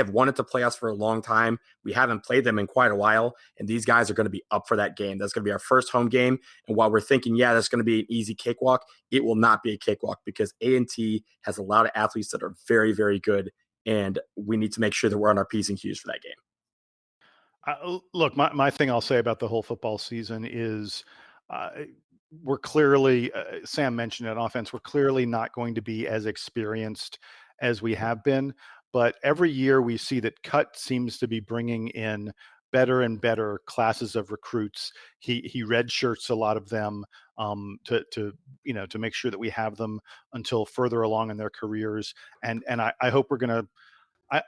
Speaker 7: wanted to play us for a long time. We haven't played them in quite a while, and these guys are going to be up for that game. That's going to be our first home game. And while we're thinking, yeah, that's going to be an easy cakewalk, it will not be a cakewalk because A&T has a lot of athletes that are very, very good, and we need to make sure that we're on our P's and Q's for that game.
Speaker 5: Look, my thing I'll say about the whole football season is we're clearly, Sam mentioned it, on offense, we're clearly not going to be as experienced as we have been. But every year we see that Cut seems to be bringing in better and better classes of recruits. He redshirts a lot of them to make sure that we have them until further along in their careers. And I hope we're going to.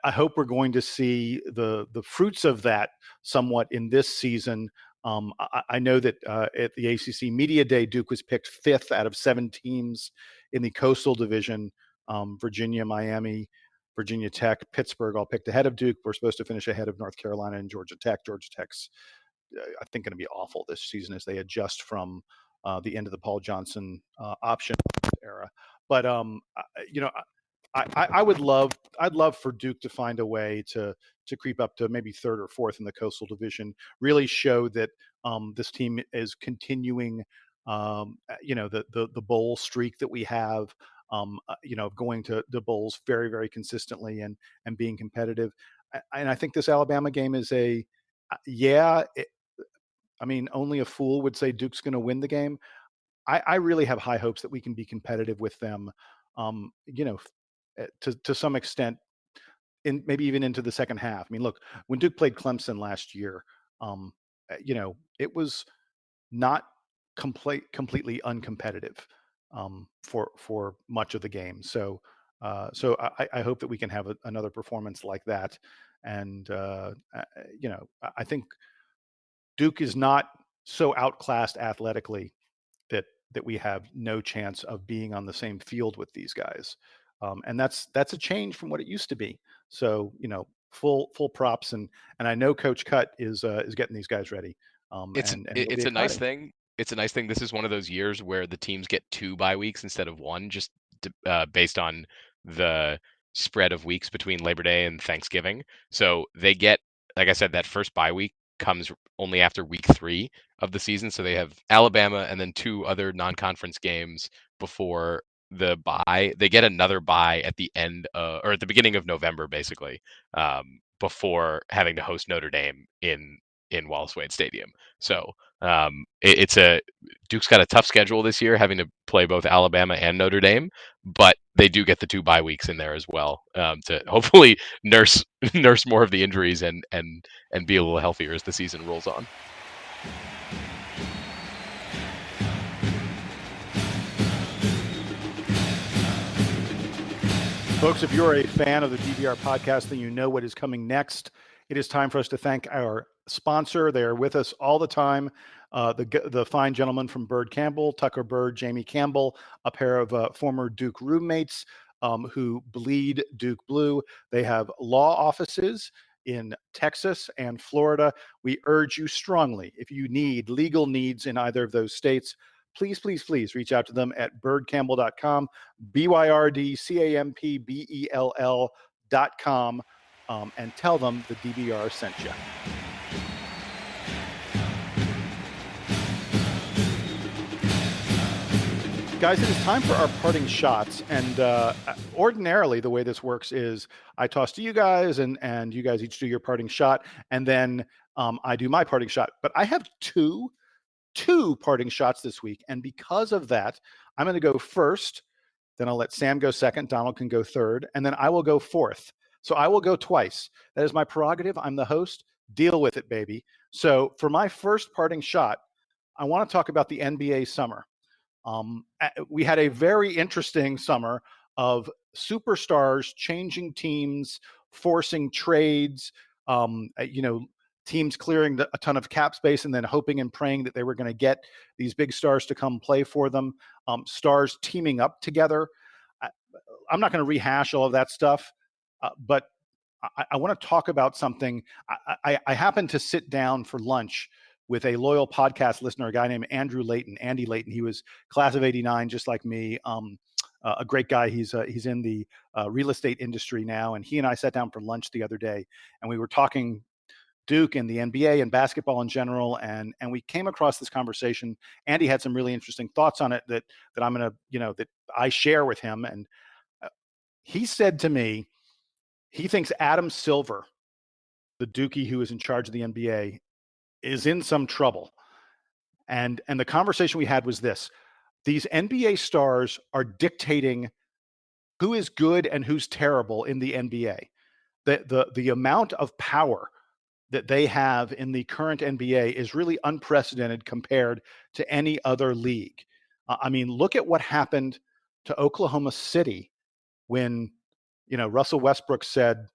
Speaker 5: I hope we're going to see the fruits of that somewhat in this season. I know that at the ACC Media Day, Duke was picked 5th out of 7 teams in the Coastal Division. Virginia, Miami, Virginia Tech, Pittsburgh all picked ahead of Duke. We're supposed to finish ahead of North Carolina and Georgia Tech. Georgia Tech's, I think, going to be awful this season as they adjust from the end of the Paul Johnson option era. But I'd love for Duke to find a way to creep up to maybe 3rd or 4th in the Coastal Division. Really show that this team is continuing, the bowl streak that we have. Going to the bowls very, very consistently and being competitive. And I think this Alabama game is only a fool would say Duke's going to win the game. I really have high hopes that we can be competitive with them. to some extent, in maybe even into the second half. I mean, look, when Duke played Clemson last year, it was not completely uncompetitive for much of the game. So I hope that we can have another performance like that. And I think Duke is not so outclassed athletically that we have no chance of being on the same field with these guys. And that's a change from what it used to be. So full props, and I know Coach Cut is getting these guys ready. And it'll be
Speaker 6: It's a nice
Speaker 5: exciting.
Speaker 6: thing. It's a nice thing. This is one of those years where the teams get 2 bye weeks instead of 1, just based on the spread of weeks between Labor Day and Thanksgiving. So they get, like I said, that first bye week comes only after week 3 of the season. So they have Alabama and then 2 other non-conference games before the bye. They get another bye at the end or at the beginning of November, basically, before having to host Notre Dame in Wallace Wade Stadium. So Duke's got a tough schedule this year, having to play both Alabama and Notre Dame, but they do get the 2 bye weeks in there as well, to hopefully nurse more of the injuries and be a little healthier as the season rolls on.
Speaker 5: Folks, if you're a fan of the DBR podcast, then you know what is coming next. It is time for us to thank our sponsor. They are with us all the time. The fine gentleman from Bird Campbell, Tucker Bird, Jamie Campbell, a pair of former Duke roommates who bleed Duke blue. They have law offices in Texas and Florida. We urge you strongly, if you need legal needs in either of those states, please reach out to them at birdcampbell.com, BYRDCAMPBELL.com, and tell them the DBR sent you. Guys, it is time for our parting shots. And ordinarily, the way this works is I toss to you guys, and you guys each do your parting shot, and then I do my parting shot. But I have two parting shots this week. And because of that, I'm going to go first. Then I'll let Sam go second. Donald can go third. And then I will go fourth. So I will go twice. That is my prerogative. I'm the host. Deal with it, baby. So for my first parting shot, I want to talk about the NBA summer. We had a very interesting summer of superstars changing teams, forcing trades, teams clearing a ton of cap space and then hoping and praying that they were going to get these big stars to come play for them, stars teaming up together. I'm not going to rehash all of that stuff, but I want to talk about something. I happened to sit down for lunch with a loyal podcast listener, a guy named Andy Layton. He was class of '89, just like me. A great guy. He's in the real estate industry now, and he and I sat down for lunch the other day, and we were talking Duke and the NBA and basketball in general, and we came across this conversation. Andy had some really interesting thoughts on it that I'm gonna, that I share with him, and he said to me, he thinks Adam Silver, the Dookie who is in charge of the NBA, is in some trouble. And the conversation we had was this: these NBA stars are dictating who is good and who's terrible in the NBA. The amount of power that they have in the current NBA is really unprecedented compared to any other league. I mean, look at what happened to Oklahoma City when, Russell Westbrook said,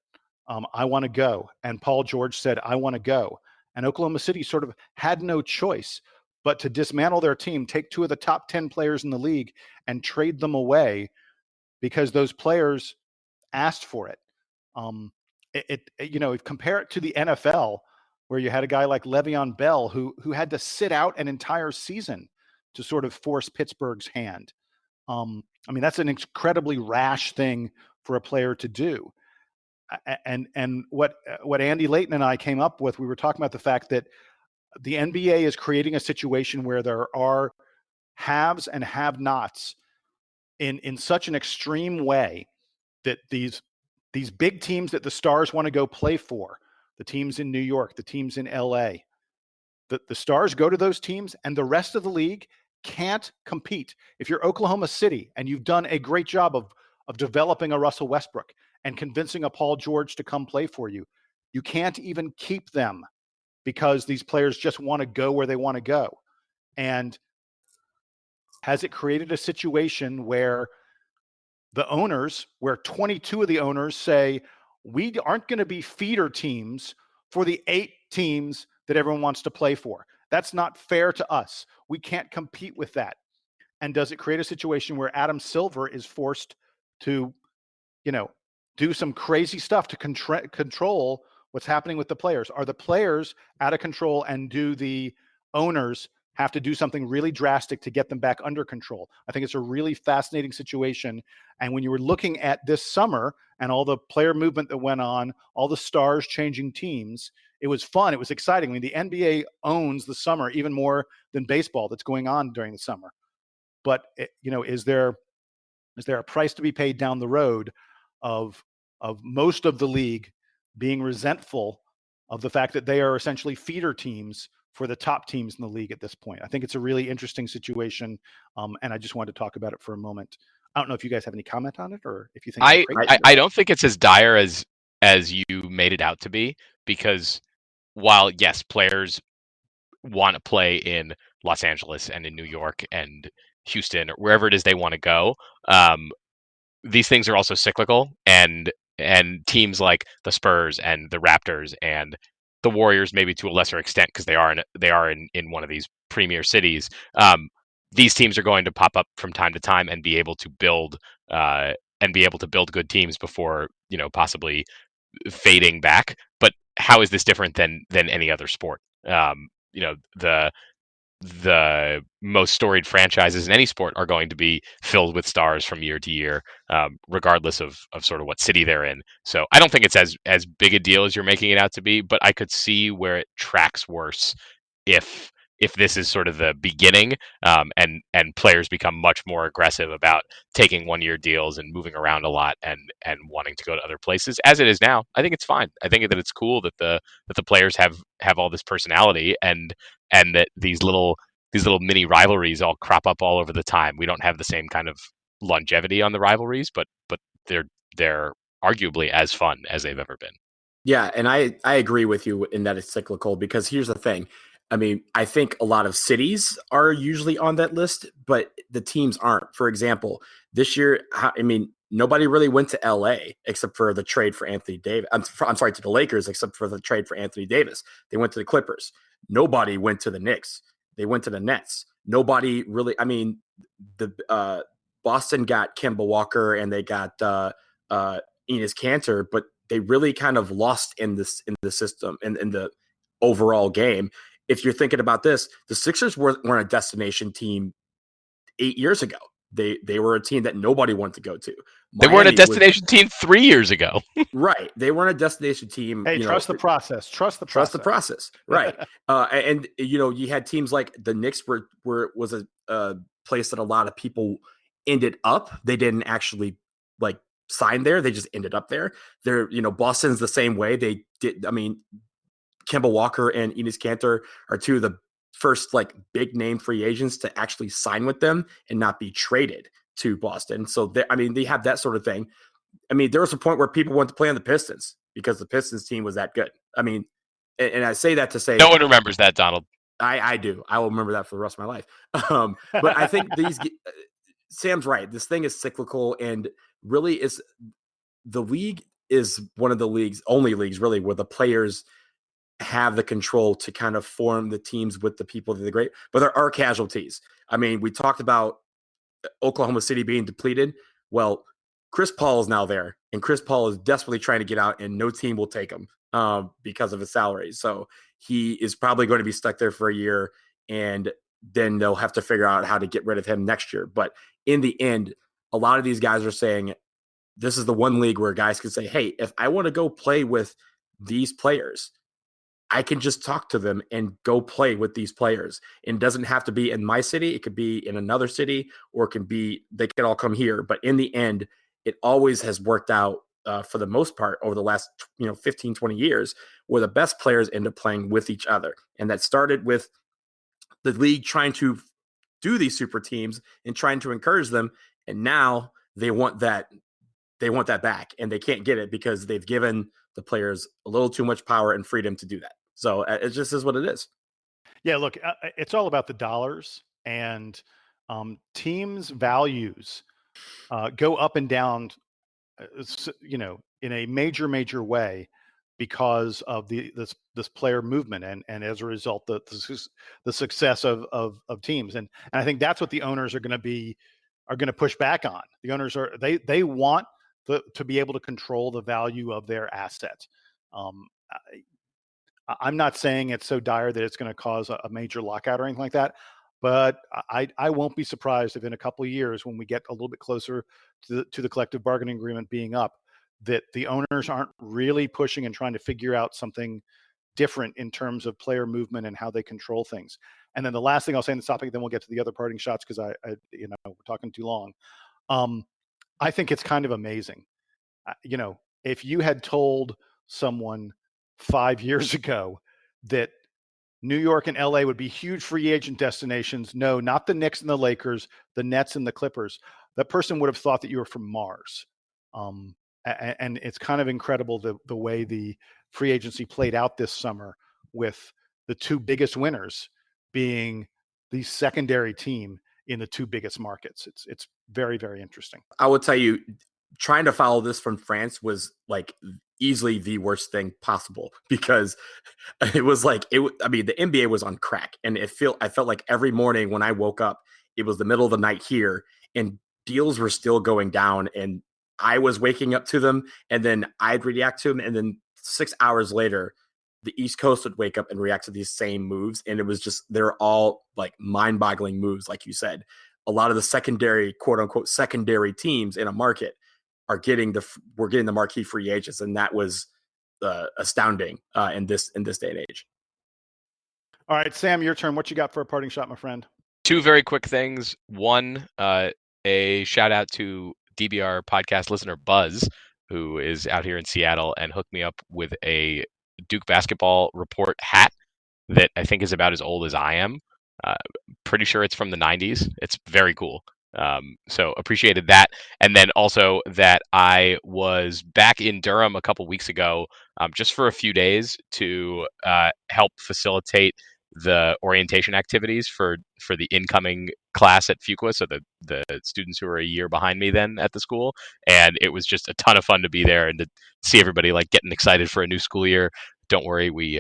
Speaker 5: I want to go. And Paul George said, I want to go. And Oklahoma City sort of had no choice but to dismantle their team, take 2 of the top 10 players in the league and trade them away because those players asked for it. Compare it to the NFL, where you had a guy like Le'Veon Bell who had to sit out an entire season to sort of force Pittsburgh's hand. That's an incredibly rash thing for a player to do. And what Andy Layton and I came up with, we were talking about the fact that the NBA is creating a situation where there are haves and have-nots in such an extreme way that these big teams that the stars want to go play for, the teams in New York, the teams in LA, the stars go to those teams and the rest of the league can't compete. If you're Oklahoma City and you've done a great job of of developing a Russell Westbrook and convincing a Paul George to come play for you. You can't even keep them because these players just want to go where they want to go. And has it created a situation where the owners, where 22 of the owners say, we aren't going to be feeder teams for the 8 teams that everyone wants to play for? That's not fair to us. We can't compete with that. And does it create a situation where Adam Silver is forced to, do some crazy stuff to control what's happening with the players? Are the players out of control, and do the owners have to do something really drastic to get them back under control? I think it's a really fascinating situation. And when you were looking at this summer and all the player movement that went on, all the stars changing teams, it was fun. It was exciting. I mean, the NBA owns the summer even more than baseball that's going on during the summer. But, is there a price to be paid down the road of most of the league being resentful of the fact that they are essentially feeder teams for the top teams in the league at this point? I think it's a really interesting situation, and I just wanted to talk about it for a moment. I don't know if you guys have any comment on it, or if you think
Speaker 6: I don't think it's as dire as you made it out to be, because while yes, players want to play in Los Angeles and in New York and Houston or wherever it is they want to go, these things are also cyclical, and teams like the Spurs and the Raptors and the Warriors, maybe to a lesser extent because they are in one of these premier cities. These teams are going to pop up from time to time and be able to build good teams before possibly fading back. But how is this different than any other sport? The most storied franchises in any sport are going to be filled with stars from year to year, regardless of sort of what city they're in. So I don't think it's as big a deal as you're making it out to be, but I could see where it tracks worse if this is sort of the beginning, and players become much more aggressive about taking 1-year deals and moving around a lot and wanting to go to other places. As it is now, I think it's fine. I think that it's cool that the players have all this personality, and that these little mini rivalries all crop up all over the time. We don't have the same kind of longevity on the rivalries, but they're arguably as fun as they've ever been.
Speaker 7: Yeah, and I agree with you in that it's cyclical, because here's the thing. I mean, I think a lot of cities are usually on that list, but the teams aren't. For example, this year, I mean, nobody really went to LA except for the trade for Anthony Davis. I'm sorry, to the Lakers except for the trade for Anthony Davis. They went to the Clippers. Nobody went to the Knicks. They went to the Nets. Nobody really. I mean, the Boston got Kemba Walker and they got Enes Kanter, but they really kind of lost in the system and in the overall game. If you're thinking about this, the Sixers weren't a destination team 8 years ago. They were a team that nobody wanted to go to.
Speaker 6: They weren't a destination team 3 years ago.
Speaker 7: Right. They weren't a destination team.
Speaker 5: Hey, trust the process. Trust the
Speaker 7: process. Right. And you had teams like the Knicks was a place that a lot of people ended up. They didn't actually sign there. They just ended up there. Boston's the same way. They did. I mean, Kemba Walker and Enes Kanter are two of the first big name free agents to actually sign with them and not be traded to Boston. So they have that sort of thing. I mean, there was a point where people wanted to play on the Pistons because the Pistons team was that good. I mean, and I say that to say
Speaker 6: no one remembers that, Donald.
Speaker 7: I do. I will remember that for the rest of my life. But I think Sam's right. This thing is cyclical, and really the league is one of the only leagues really where the players have the control to kind of form the teams with the people that are great, but there are casualties. I mean, we talked about Oklahoma City being depleted. Well, Chris Paul is now there, and Chris Paul is desperately trying to get out, and no team will take him because of his salary. So he is probably going to be stuck there for a year, and then they'll have to figure out how to get rid of him next year. But in the end, a lot of these guys are saying this is the one league where guys can say, hey, if I want to go play with these players, I can just talk to them and go play with these players. It doesn't have to be in my city. It could be in another city, or they could all come here. But in the end, it always has worked out for the most part over the last 15, 20 years, where the best players end up playing with each other. And that started with the league trying to do these super teams and trying to encourage them. And now they want that they want that back, and they can't get it because they've given the players a little too much power and freedom to do that. So it just is what it is.
Speaker 5: Yeah, look, it's all about the dollars, and teams' values go up and down, in a major way because of this player movement, and as a result, the success of teams, and I think that's what the owners are going to push back on. The owners they want to be able to control the value of their assets. I'm not saying it's so dire that it's going to cause a major lockout or anything like that, but I won't be surprised if in a couple of years, when we get a little bit closer to the collective bargaining agreement being up, that the owners aren't really pushing and trying to figure out something different in terms of player movement and how they control things. And then the last thing I'll say on this topic, then we'll get to the other parting shots because we're talking too long. I think it's kind of amazing. If you had told someone 5 years ago that New York and LA would be huge free agent destinations, no, not the Knicks and the Lakers, the Nets and the Clippers, that person would have thought that you were from Mars. And it's kind of incredible the way the free agency played out this summer, with the two biggest winners being the secondary team in the two biggest markets. It's very, very interesting.
Speaker 7: I will tell you, trying to follow this from France was like easily the worst thing possible, because it was like the NBA was on crack, and I felt like every morning when I woke up, it was the middle of the night here, and deals were still going down, and I was waking up to them, and then I'd react to them, and then 6 hours later, the East Coast would wake up and react to these same moves, and it was just, they're all like mind-boggling moves, like you said. A lot of the secondary, quote unquote, secondary teams in a market are getting the marquee free agents, and that was astounding in this day and age.
Speaker 5: All right, Sam, your turn. What you got for a parting shot, my friend?
Speaker 6: Two very quick things. One, a shout out to DBR podcast listener Buzz, who is out here in Seattle and hooked me up with a Duke basketball report hat that I think is about as old as I am. Pretty sure it's from the 90s. It's very cool. So appreciated that. And then also that I was back in Durham a couple weeks ago, just for a few days to help facilitate the orientation activities for the incoming class at Fuqua, so the students who are a year behind me then at the school. And it was just a ton of fun to be there and to see everybody like getting excited for a new school year. Don't worry, we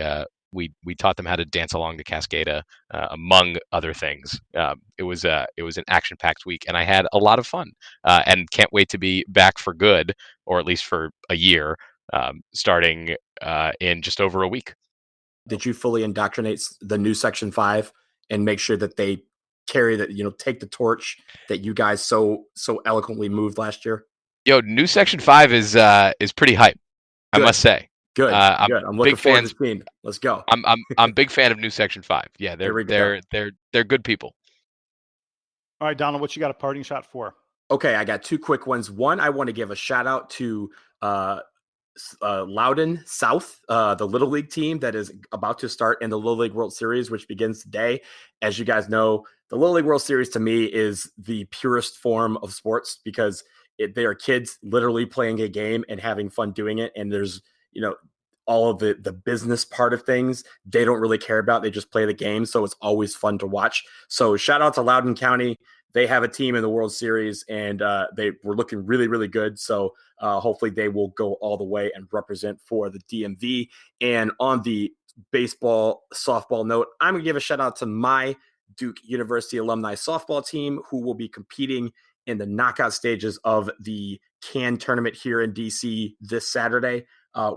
Speaker 6: taught them how to dance along to Cascada, among other things. It was an action-packed week, and I had a lot of fun, and can't wait to be back for good, or at least for a year, starting in just over a week.
Speaker 7: Did you fully indoctrinate the new Section 5 and make sure that they carry that, take the torch that you guys so eloquently moved last year?
Speaker 6: Yo, new Section 5 is pretty hype,
Speaker 7: Good.
Speaker 6: I must say.
Speaker 7: Good. I'm looking forward to the team. Let's go.
Speaker 6: I'm a big fan of new Section 5. Yeah, they're good people.
Speaker 5: All right, Donald, what you got a parting shot for?
Speaker 7: Okay, I got two quick ones. One, I want to give a shout out to Loudoun South, the Little League team that is about to start in the Little League World Series, which begins today. As you guys know, the Little League World Series to me is the purest form of sports, because they are kids literally playing a game and having fun doing it. And there's, all of the business part of things they don't really care about. They just play the game. So it's always fun to watch. So shout out to Loudoun County. They have a team in the World Series, and they were looking really, really good. So hopefully they will go all the way and represent for the DMV. And on the baseball, softball note, I'm going to give a shout out to my Duke University alumni softball team, who will be competing in the knockout stages of the CAN tournament here in DC this Saturday.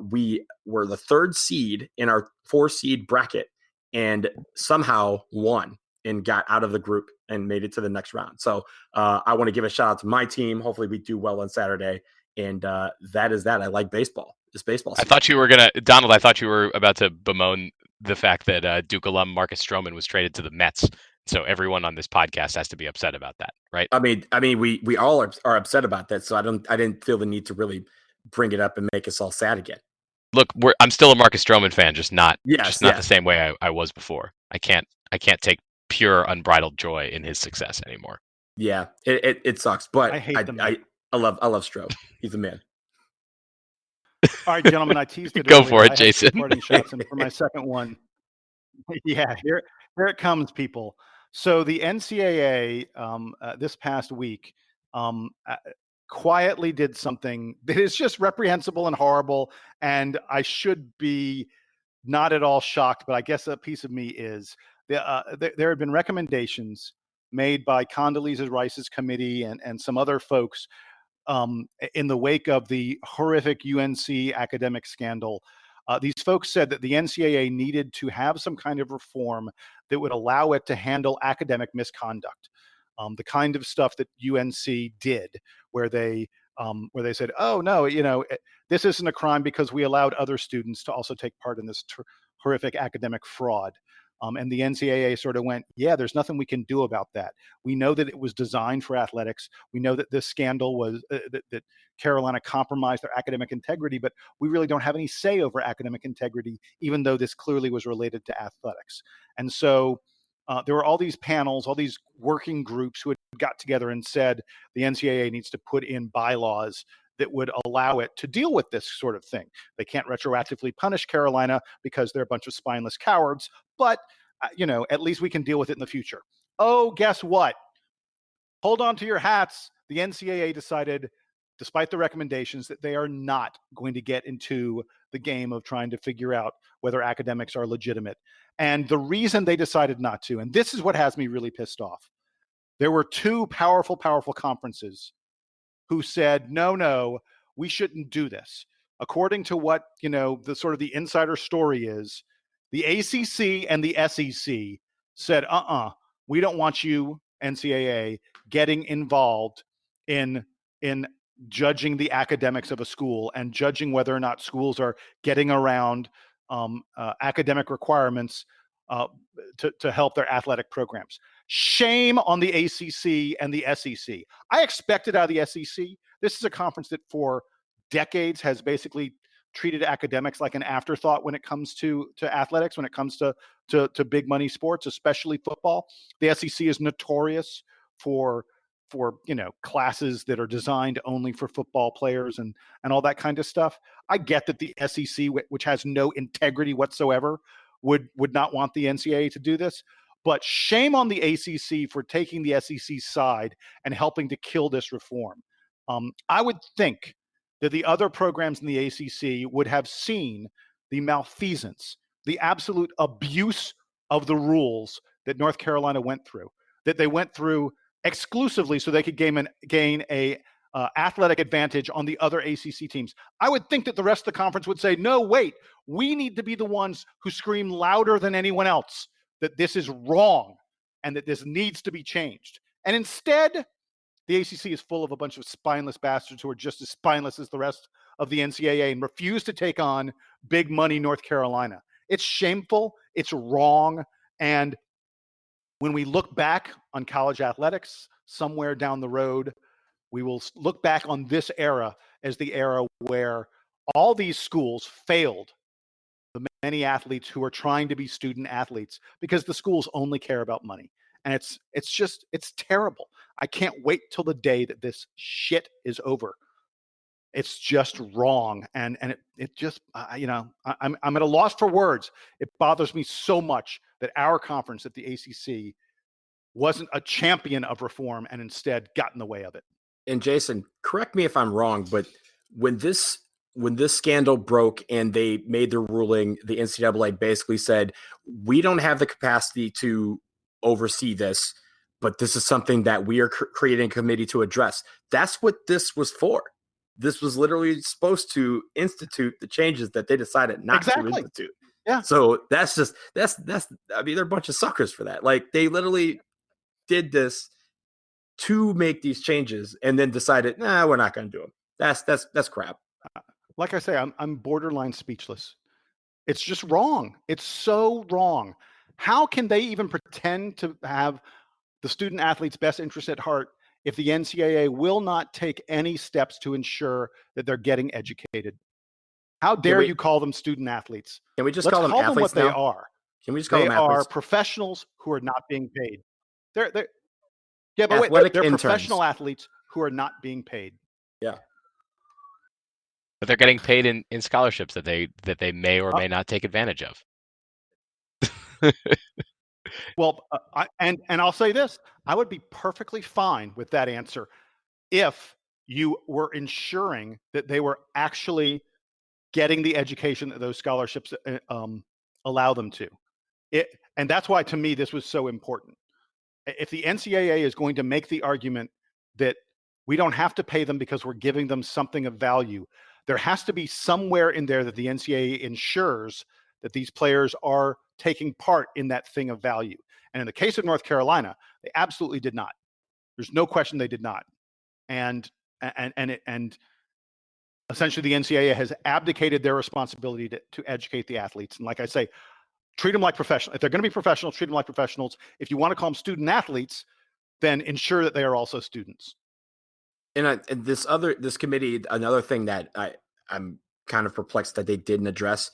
Speaker 7: We were the 3rd seed in our 4-seed bracket, and somehow won and got out of the group and made it to the next round. So I want to give a shout out to my team. Hopefully we do well on Saturday. And that is that. I like baseball. It's baseball season.
Speaker 6: I thought you were Donald, I thought you were about to bemoan the fact that Duke alum Marcus Stroman was traded to the Mets. So everyone on this podcast has to be upset about that, right?
Speaker 7: I mean, we all are upset about that. So I didn't feel the need to really bring it up and make us all sad again.
Speaker 6: Look, I'm still a Marcus Stroman fan, just not
Speaker 7: the
Speaker 6: same way I was before. I can't take pure unbridled joy in his success anymore.
Speaker 7: Yeah, it sucks, but
Speaker 5: I hate the Mets.
Speaker 7: I love Stroh. He's a man.
Speaker 5: All right, gentlemen, I teased it
Speaker 6: Go
Speaker 5: earlier.
Speaker 6: for it,
Speaker 5: I had
Speaker 6: Jason.
Speaker 5: two parting shots, and for my second one, yeah, here it comes, people. So the NCAA this past week quietly did something that is just reprehensible and horrible, and I should be not at all shocked, but I guess a piece of me is. There had been recommendations made by Condoleezza Rice's committee and some other folks in the wake of the horrific UNC academic scandal. These folks said that the NCAA needed to have some kind of reform that would allow it to handle academic misconduct, the kind of stuff that UNC did, where they said, "Oh no, this isn't a crime because we allowed other students to also take part in this horrific academic fraud." And the NCAA sort of went, "Yeah, there's nothing we can do about that. We know that it was designed for athletics. We know that this scandal was that Carolina compromised their academic integrity, but we really don't have any say over academic integrity, even though this clearly was related to athletics." And so there were all these panels, all these working groups who had got together and said the NCAA needs to put in bylaws that would allow it to deal with this sort of thing. They can't retroactively punish Carolina because they're a bunch of spineless cowards, but at least we can deal with it in the future. Oh, guess what? Hold on to your hats. The NCAA decided, despite the recommendations, that they are not going to get into the game of trying to figure out whether academics are legitimate. And the reason they decided not to, and this is what has me really pissed off, there were two powerful conferences who said, no, we shouldn't do this. According to what, the sort of the insider story is, the ACC and the SEC said, we don't want you, NCAA, getting involved in judging the academics of a school and judging whether or not schools are getting around academic requirements to help their athletic programs. Shame on the ACC and the SEC. I expected out of the SEC. This is a conference that for decades has basically treated academics like an afterthought when it comes to athletics, when it comes to big money sports, especially football. The SEC is notorious for classes that are designed only for football players and all that kind of stuff. I get that the SEC, which has no integrity whatsoever, would not want the NCAA to do this. But shame on the ACC for taking the SEC's side and helping to kill this reform. I would think that the other programs in the ACC would have seen the malfeasance, the absolute abuse of the rules that North Carolina went through, that they went through exclusively so they could gain a athletic advantage on the other ACC teams. I would think that the rest of the conference would say, no, wait, we need to be the ones who scream louder than anyone else that this is wrong and that this needs to be changed. And instead, the ACC is full of a bunch of spineless bastards who are just as spineless as the rest of the NCAA and refuse to take on big money North Carolina. It's shameful. It's wrong. And when we look back on college athletics somewhere down the road, we will look back on this era as the era where all these schools failed the many athletes who are trying to be student athletes because the schools only care about money. And it's terrible. I can't wait till the day that this shit is over. It's just wrong. And it just, I'm at a loss for words. It bothers me so much that our conference at the ACC wasn't a champion of reform and instead got in the way of it.
Speaker 7: And Jason, correct me if I'm wrong, but when this scandal broke and they made their ruling, the NCAA basically said, we don't have the capacity to oversee this, but this is something that we are creating a committee to address. That's what this was for. This was literally supposed to institute the changes that they decided not to institute.
Speaker 5: Yeah.
Speaker 7: So that's I mean, they're a bunch of suckers for that. Like, they literally did this to make these changes and then decided, nah, we're not going to do them. That's crap.
Speaker 5: Like I say, I'm borderline speechless. It's just wrong. It's so wrong. How can they even pretend to have the student athlete's best interest at heart if the NCAA will not take any steps to ensure that they're getting educated? How dare you call them student athletes?
Speaker 7: Can we just call them athletes
Speaker 5: what
Speaker 7: now?
Speaker 5: They are?
Speaker 7: Can we just call them athletes?
Speaker 5: They are professionals who are not being paid. They're
Speaker 7: professional
Speaker 5: athletes who are not being paid.
Speaker 7: Yeah.
Speaker 6: But they're getting paid in scholarships that they may or may not take advantage of.
Speaker 5: Well, I'll say this: I would be perfectly fine with that answer if you were ensuring that they were actually getting the education that those scholarships allow them to. And that's why, to me, this was so important. If the NCAA is going to make the argument that we don't have to pay them because we're giving them something of value, there has to be somewhere in there that the NCAA ensures that these players are taking part in that thing of value. And in the case of North Carolina, they absolutely did not. There's no question they did not. And essentially the NCAA has abdicated their responsibility to educate the athletes. And like I say, treat them like professionals. If they're going to be professionals, treat them like professionals. If you want to call them student athletes, then ensure that they are also students.
Speaker 7: And this committee, another thing that I'm kind of perplexed that they didn't address,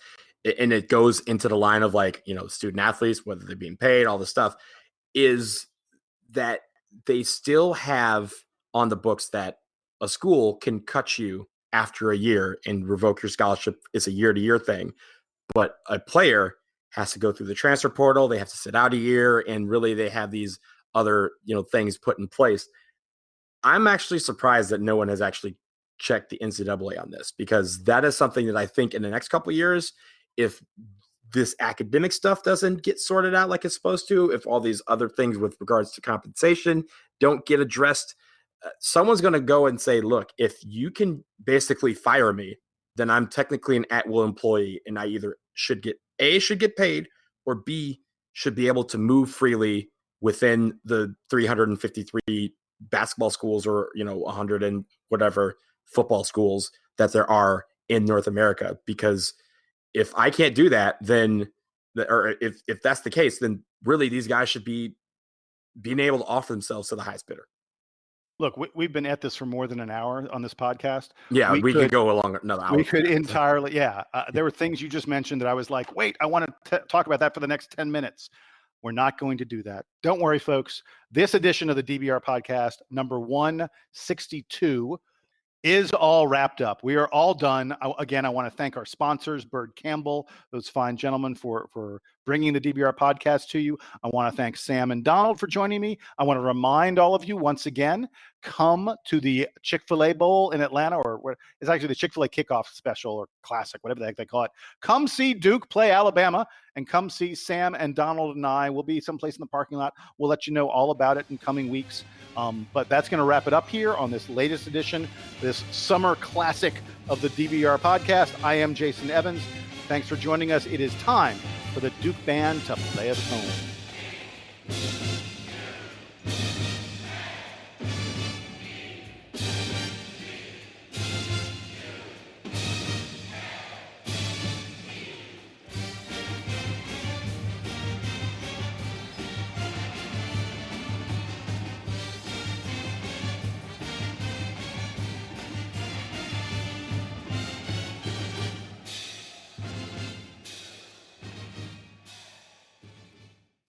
Speaker 7: and it goes into the line of like, student athletes, whether they're being paid, all this stuff, is that they still have on the books that a school can cut you after a year and revoke your scholarship. It's a year-to-year thing, but a player has to go through the transfer portal. They have to sit out a year, and really they have these other, things put in place. I'm actually surprised that no one has actually checked the NCAA on this, because that is something that I think in the next couple of years, if this academic stuff doesn't get sorted out like it's supposed to, if all these other things with regards to compensation don't get addressed, someone's going to go and say, look, if you can basically fire me, then I'm technically an at-will employee, and I either should get paid, or B, should be able to move freely within the 353 basketball schools, or 100 and whatever football schools that there are in North America. Because if I can't do that, then or if that's the case, then really these guys should be being able to offer themselves to the highest bidder.
Speaker 5: Look, we've been at this for more than an hour on this podcast.
Speaker 7: Yeah, we could go along another hour.
Speaker 5: We could entirely, yeah. There were things you just mentioned that I was like, wait, I want to talk about that for the next 10 minutes. We're not going to do that. Don't worry, folks. This edition of the DBR podcast, number 162, is all wrapped up. We are all done. Again, I want to thank our sponsors, Bird Campbell, those fine gentlemen, for bringing the DBR podcast to you. I want to thank Sam and Donald for joining me. I want to remind all of you once again, come to the Chick-fil-A Bowl in Atlanta, or what is actually the Chick-fil-A Kickoff Special or Classic, whatever the heck they call it. Come see Duke play Alabama, and come see Sam and Donald and I. We'll be someplace in the parking lot. We'll let you know all about it in coming weeks. But that's going to wrap it up here on this latest edition, this summer classic of the DBR podcast. I am Jason Evans. Thanks for joining us. It is time for the Duke Band to play us home.